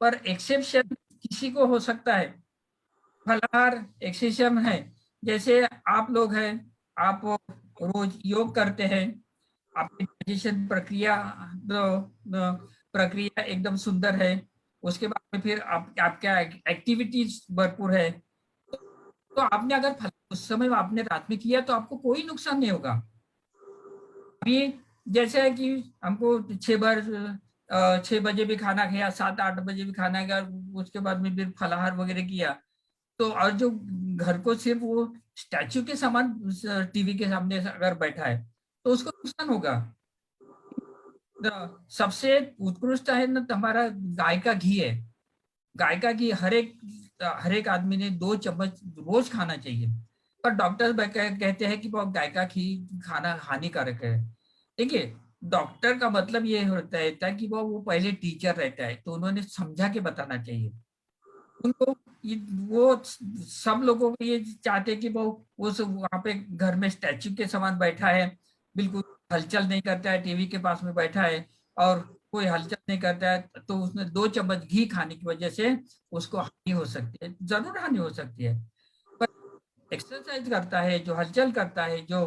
पर एक्सेप्शन किसी को हो सकता है। फलाहार एक्सेप्शन है, जैसे आप लोग हैं, आप रोज योग करते हैं, आपकी डाइजेशन प्रक्रिया एकदम सुंदर है, उसके बाद में फिर आपका एक्टिविटीज भरपूर है, तो आपने अगर उस समय आपने रात में किया तो आपको कोई नुकसान नहीं होगा। अभी जैसे है कि हमको 6 बजे भी खाना खाया, 7-8 बजे भी खाना खाया, उसके बाद में फिर फलाहार वगैरह किया, तो और जो घर को सिर्फ वो स्टैच्यू के समान टीवी के सामने अगर बैठा है तो उसको नुकसान होगा। सबसे उत्कृष्ट है ना हमारा गाय का घी है। गाय का घी हर एक आदमी ने 2 चम्मच रोज खाना चाहिए, पर डॉक्टर कहते हैं कि वो गाय का घी खाना हानिकारक है। देखिए, डॉक्टर का मतलब ये होता है कि वो पहले टीचर रहता है, तो उन्होंने समझा के बताना चाहिए उनको। वो सब लोगों को ये चाहते कि वो उस वहां पे घर में स्टैच्यू के समान बैठा है, बिल्कुल हलचल नहीं करता है, टीवी के पास में बैठा है और कोई हलचल नहीं करता है, तो उसने 2 चम्मच घी खाने की वजह से उसको हानि हो सकती है, जरूर हानि हो सकती है। पर एक्सरसाइज करता है, जो हलचल करता है, जो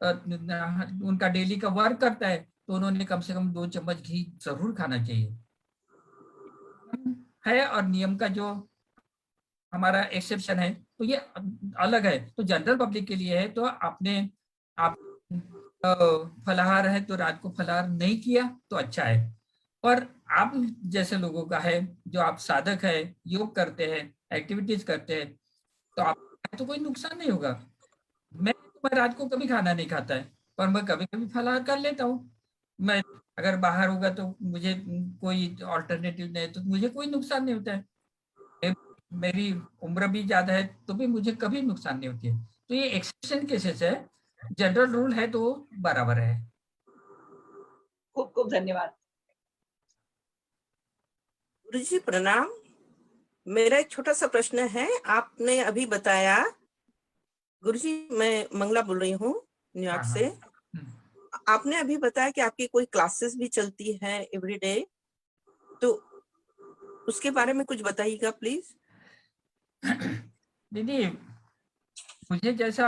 उनका डेली का वर्क करता है, तो उन्होंने कम से कम 2 चम्मच घी जरूर खाना चाहिए है। और नियम का जो हमारा एक्सेप्शन है तो ये अलग है, तो जनरल पब्लिक के लिए है, तो आप फलाहार है तो रात को फलाहार नहीं किया तो अच्छा है। पर आप जैसे लोगों का है, जो आप साधक है, योग करते हैं, एक्टिविटीज करते हैं, तो आप तो कोई नुकसान नहीं होगा। मैं रात को कभी खाना नहीं खाता है, पर मैं कभी कभी फलाहार कर लेता हूँ। मैं अगर बाहर होगा तो मुझे कोई ऑल्टरनेटिव नहीं, तो मुझे कोई नुकसान नहीं होता है। मेरी उम्र भी ज्यादा है तो भी मुझे कभी नुकसान नहीं होती है। तो ये एक्सेप्शन केसेस है, जनरल रूल है तो बराबर है। खूब खूब धन्यवाद। गुरुजी प्रणाम। मेरा एक छोटा सा प्रश्न है। आपने अभी बताया, गुरुजी मैं मंगला बोल रही हूँ न्यूयॉर्क से। आपने अभी बताया कि आपकी कोई क्लासेस भी चलती है एवरीडे, तो उसके बारे में कुछ बताइएगा प्लीज। दीदी, मुझे जैसा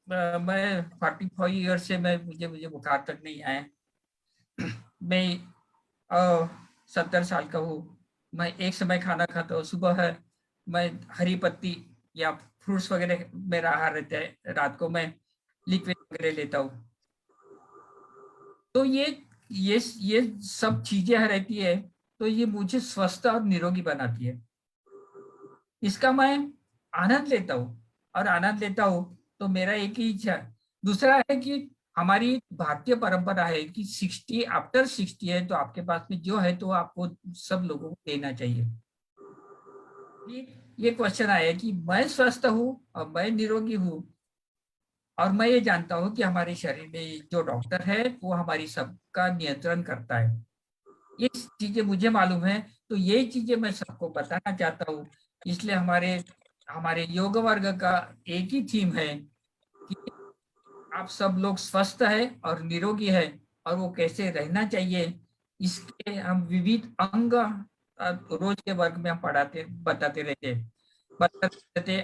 मैं 45 ईयर से मुझे बुखार तक नहीं आया। मैं 70 साल का हूँ। मैं एक समय खाना खाता हूँ, सुबह है मैं हरी पत्ती या फ्रूट्स वगैरह मेरा आहार रहता है, रात को मैं लिक्विड वगैरह लेता हूँ। तो ये सब चीजें रहती है, तो ये मुझे स्वस्थ और निरोगी बनाती है। इसका मैं आनंद लेता हूँ, और आनंद लेता हूँ तो मेरा एक ही इच्छा, दूसरा है कि हमारी भारतीय परंपरा है कि 60 आफ्टर 60 है तो आपके पास में जो है तो आपको सब लोगों को देना चाहिए। ये क्वेश्चन आया कि मैं स्वस्थ हूँ और मैं निरोगी हूँ और मैं ये जानता हूँ कि हमारे शरीर में जो डॉक्टर है वो हमारी सबका नियंत्रण करता है, ये चीजें मुझे मालूम है, तो ये चीजें मैं सबको बताना चाहता हूँ। इसलिए हमारे हमारे योग वर्ग का एक ही थीम है कि आप सब लोग स्वस्थ है और निरोगी है और वो कैसे रहना चाहिए, इसके हम विविध अंग रोज के वर्ग में हम बताते रहते।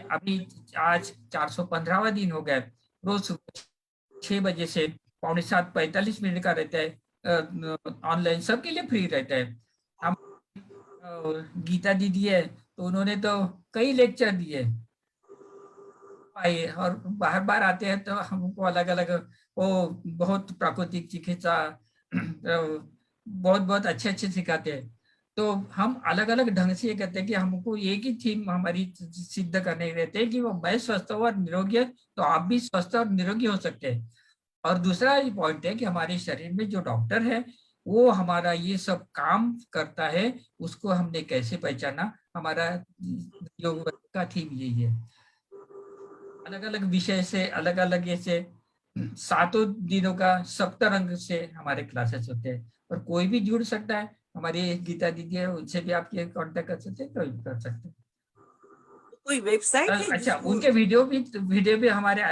अभी आज 415वां दिन हो गया। रोज सुबह 6 बजे से 6:45 का रहता है, ऑनलाइन सबके लिए फ्री रहता है। हम गीता दीदी है तो उन्होंने तो कई लेक्चर दिए आए और बार बार आते हैं तो हमको अलग अलग वो बहुत प्राकृतिक चिकित्सा बहुत बहुत अच्छे अच्छे सिखाते हैं। तो हम अलग अलग ढंग से ये कहते हैं कि हमको एक ही थीम हमारी सिद्ध करने रहते हैं कि वो मैं स्वस्थ हूँ और निरोगी है तो आप भी स्वस्थ और निरोगी हो सकते हैं। और दूसरा ये पॉइंट है कि हमारे शरीर में जो डॉक्टर है वो हमारा ये सब काम करता है, उसको हमने कैसे पहचाना, हमारा योग का थीम यही है। अलग अलग विषय से अलग अलग ऐसे 7 दिनों का सप्तरंग से हमारे क्लासेस होते हैं और कोई भी जुड़ सकता है। हमारी गीता दीदी है उनसे भी आप ये कांटेक्ट कर सकते हैं, कोई भी कर सकते हैं। कोई वेबसाइट है अच्छा, उनके वीडियो भी हमारे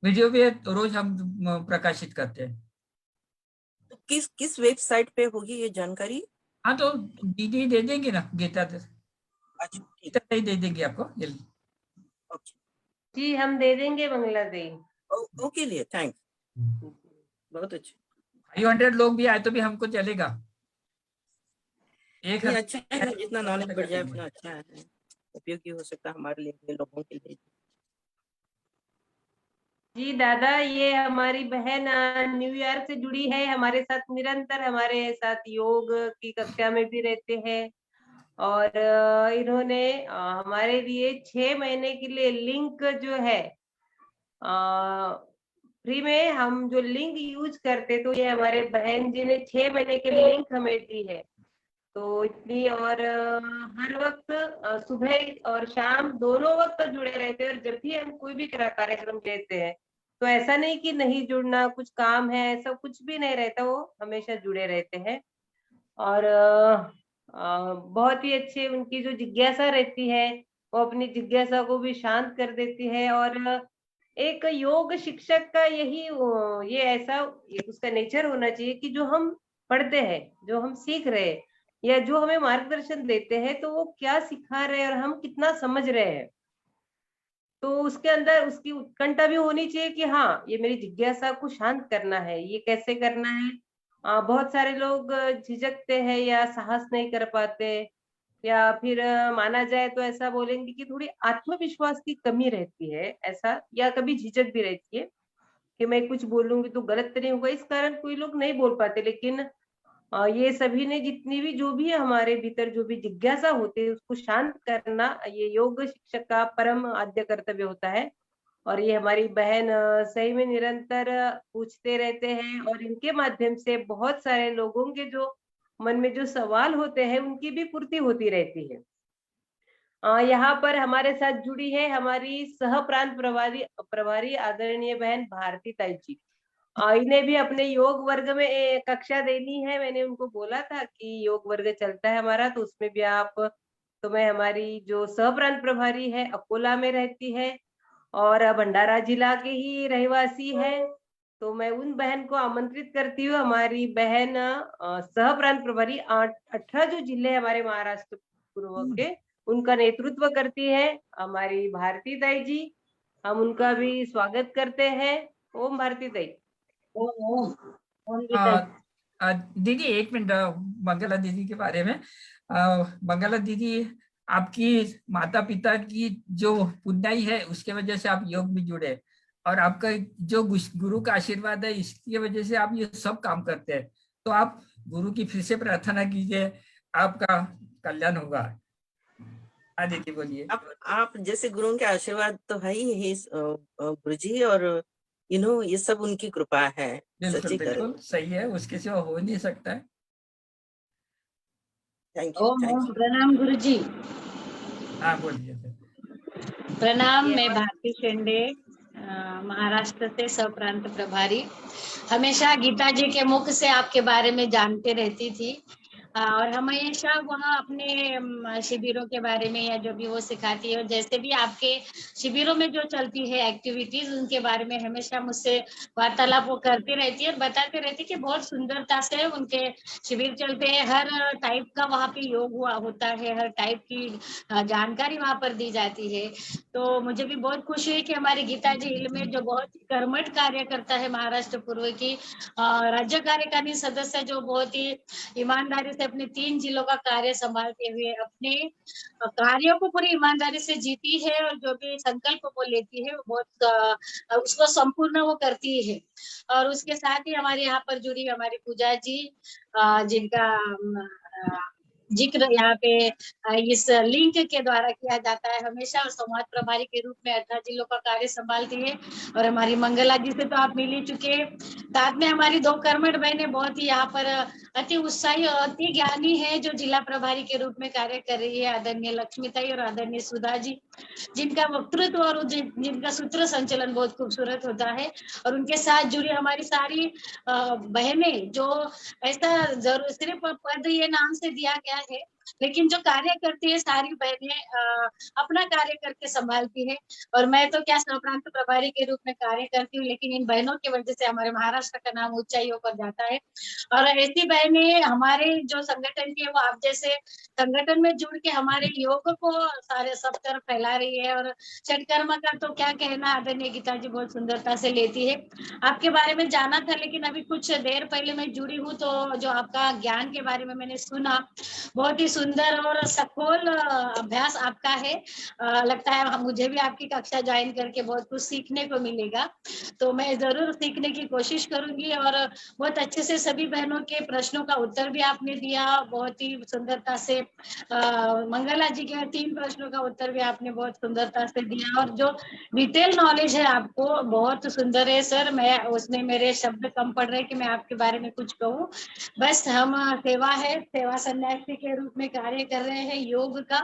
वीडियो भी रोज हम प्रकाशित करते हैं। तो किस वेबसाइट पे होगी ये जानकारी? हाँ तो दीदी दे देंगे ना, गीता अच्छा गीता दे देंगे आपको जल्दी। जी हम दे देंगे मंगला दी। ओके लिए थैंक्स, बहुत अच्छे। 500 लोग भी आए तो भी हमको चलेगा। एक अच्छा है, जितना नॉलेज बढ़ जाए उतना अच्छा है, उपयोगी हो सकता है हमारे लिए, लोगों के लिए। जी दादा, ये हमारी बहन न्यूयॉर्क से जुड़ी है, हमारे साथ निरंतर हमारे साथ योग की कक्षा में भी रहते हैं और इन्होंने हमारे लिए 6 महीने के लिए लिंक जो है फ्री में हम जो लिंक यूज करते, तो ये हमारे बहन जी ने 6 महीने के लिंक हमें दी है। तो इतनी और हर वक्त सुबह और शाम दोनों वक्त जुड़े रहते हैं और जब भी हम कोई भी कार्यक्रम लेते हैं तो ऐसा नहीं कि नहीं जुड़ना, कुछ काम है, ऐसा कुछ भी नहीं रहता, वो हमेशा जुड़े रहते हैं। और बहुत ही अच्छे उनकी जो जिज्ञासा रहती है वो अपनी जिज्ञासा को भी शांत कर देती है। और एक योग शिक्षक का यही ये ऐसा उसका नेचर होना चाहिए कि जो हम पढ़ते हैं, जो हम सीख रहे हैं या जो हमें मार्गदर्शन देते हैं तो वो क्या सिखा रहे हैं और हम कितना समझ रहे हैं, तो उसके अंदर उसकी उत्कंठा भी होनी चाहिए कि हाँ ये मेरी जिज्ञासा को शांत करना है, ये कैसे करना है। बहुत सारे लोग झिझकते हैं या साहस नहीं कर पाते या फिर माना जाए तो ऐसा बोलेंगे कि थोड़ी आत्मविश्वास की कमी रहती है ऐसा, या कभी झिझक भी रहती है कि मैं कुछ बोलूंगी तो गलत तो नहीं होगा, इस कारण कोई लोग नहीं बोल पाते। लेकिन ये सभी ने जितनी भी जो भी हमारे भीतर जो भी जिज्ञासा होती है उसको शांत करना ये योग शिक्षक का परम आद्य कर्तव्य होता है। और ये हमारी बहन सही में निरंतर पूछते रहते हैं और इनके माध्यम से बहुत सारे लोगों के जो मन में जो सवाल होते हैं उनकी भी पूर्ति होती रहती है। यहाँ पर हमारे साथ जुड़ी है हमारी सह प्रांत प्रभारी आदरणीय बहन भारती ताई जी। इन्हें भी अपने योग वर्ग में कक्षा देनी है। मैंने उनको बोला था कि योग वर्ग चलता है हमारा, तो उसमें भी आप, तो मैं हमारी जो सह प्रांत प्रभारी है अकोला में रहती है और भंडारा जिला के ही रहवासी है, तो मैं उन बहन को आमंत्रित करती हूँ। हमारी बहन सह प्रांत प्रभारी 18 जो जिले हमारे महाराष्ट्र पूर्व के उनका नेतृत्व करती है हमारी भारती ताई जी। हम उनका भी स्वागत करते हैं। ओम भारती ताई। दीदी एक मिनट, मंगला दीदी के बारे में। मंगला दीदी, आपकी माता पिता की जो पुण्याई है उसके वजह से आप योग में जुड़े और आपका जो गुरु का आशीर्वाद है इसकी वजह से आप ये सब काम करते हैं। तो आप गुरु की फिर से प्रार्थना कीजिए, आपका कल्याण होगा। आदित्य बोलिए। आप जैसे गुरुओं के आशीर्वाद तो है ही गुरुजी, और ये सब उनकी कृपा है। बिल्कुल बिल्कुल सही है, उसके सिवा हो नहीं सकता है। Thank you. प्रणाम गुरुजी। हाँ बोलिए। प्रणाम, मैं भारती शेंडे, महाराष्ट्र से सह-प्रांत प्रभारी। हमेशा गीता जी के मुख से आपके बारे में जानते रहती थी, और हमेशा वहाँ अपने शिविरों के बारे में या जो भी वो सिखाती है, और जैसे भी आपके शिविरों में जो चलती है एक्टिविटीज, उनके बारे में हमेशा मुझसे वार्तालाप वो करती रहती है और बताते रहती है कि बहुत सुंदरता से उनके शिविर चलते हैं। हर टाइप का वहाँ पे योग हुआ होता है, हर टाइप की जानकारी वहाँ पर दी जाती है। तो मुझे भी बहुत खुशी है कि हमारे गीता जी हिल में जो बहुत कर्मठ कार्य करता है महाराष्ट्र पूर्व की राज्य कार्यकारिणी सदस्य, जो बहुत ही ईमानदारी से अपने 3 जिलों का कार्य संभालते हुए अपने कार्यों को पूरी ईमानदारी से जीती है, और जो भी संकल्प वो लेती है वो बहुत उसको संपूर्ण वो करती है। और उसके साथ ही हमारे यहाँ पर जुड़ी हमारी पूजा जी, जिनका जिक्र यहाँ पे इस लिंक के द्वारा किया जाता है हमेशा, और संवाद प्रभारी के रूप में 18 जिलों का कार्य संभालती है। और हमारी मंगला जी से तो आप मिल ही चुके हैं। साथ में हमारी 2 कर्मठ बहनें बहुत ही यहाँ पर अति उत्साही और अति ज्ञानी है, जो जिला प्रभारी के रूप में कार्य कर रही है, आदरणीय लक्ष्मीताई और आदरणीय सुधा जी, जिनका वक्तृत्व और जिनका सूत्र संचलन बहुत खूबसूरत होता है। और उनके साथ जुड़ी हमारी सारी बहनें, जो ऐसा जरूर सिर्फ पद ये नाम से दिया गया है, लेकिन जो कार्य करती है सारी बहनें अपना कार्य करके संभालती है। और मैं तो क्या सह-प्रांत प्रभारी के रूप में कार्य करती हूँ, लेकिन इन बहनों की वजह से हमारे महाराष्ट्र का नाम ऊंचाइयों पर जाता है। और ऐसी बहनें हमारे जो संगठन की है, वो आप जैसे संगठन में जुड़ के हमारे योग को सारे सब तरफ फैला रही है। और षटकर्म का तो क्या कहना, आदरणीय गीता जी बहुत सुंदरता से लेती है। आपके बारे में जाना था, लेकिन अभी कुछ देर पहले मैं जुड़ी हूँ, तो जो आपका ज्ञान के बारे में मैंने सुना, बहुत ही सुंदर और सखोल अभ्यास आपका है। लगता है मुझे भी आपकी कक्षा ज्वाइन करके बहुत कुछ सीखने को मिलेगा, तो मैं जरूर सीखने की कोशिश करूंगी। और बहुत अच्छे से सभी बहनों के प्रश्नों का उत्तर भी आपने दिया, बहुत ही सुंदरता से मंगला जी के 3 प्रश्नों का उत्तर भी आपने बहुत सुंदरता से दिया, और जो डिटेल नॉलेज है आपको बहुत सुंदर है सर। मैं उसमें मेरे शब्द कम पड़ रहे कि मैं आपके बारे में कुछ कहूँ। बस हम सेवा है, सेवा सन्यासी के रूप में कार्य कर रहे हैं योग का,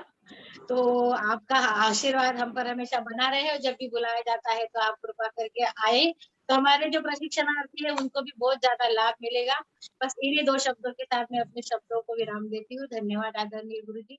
तो आपका आशीर्वाद हम पर हमेशा बना रहे, और जब भी बुलाया जाता है तो आप कृपा करके आए, तो हमारे जो प्रशिक्षणार्थी है उनको भी बहुत ज्यादा लाभ मिलेगा। बस इन्हीं 2 शब्दों के साथ मैं अपने शब्दों को विराम देती हूँ। धन्यवाद आदरणीय गुरु जी।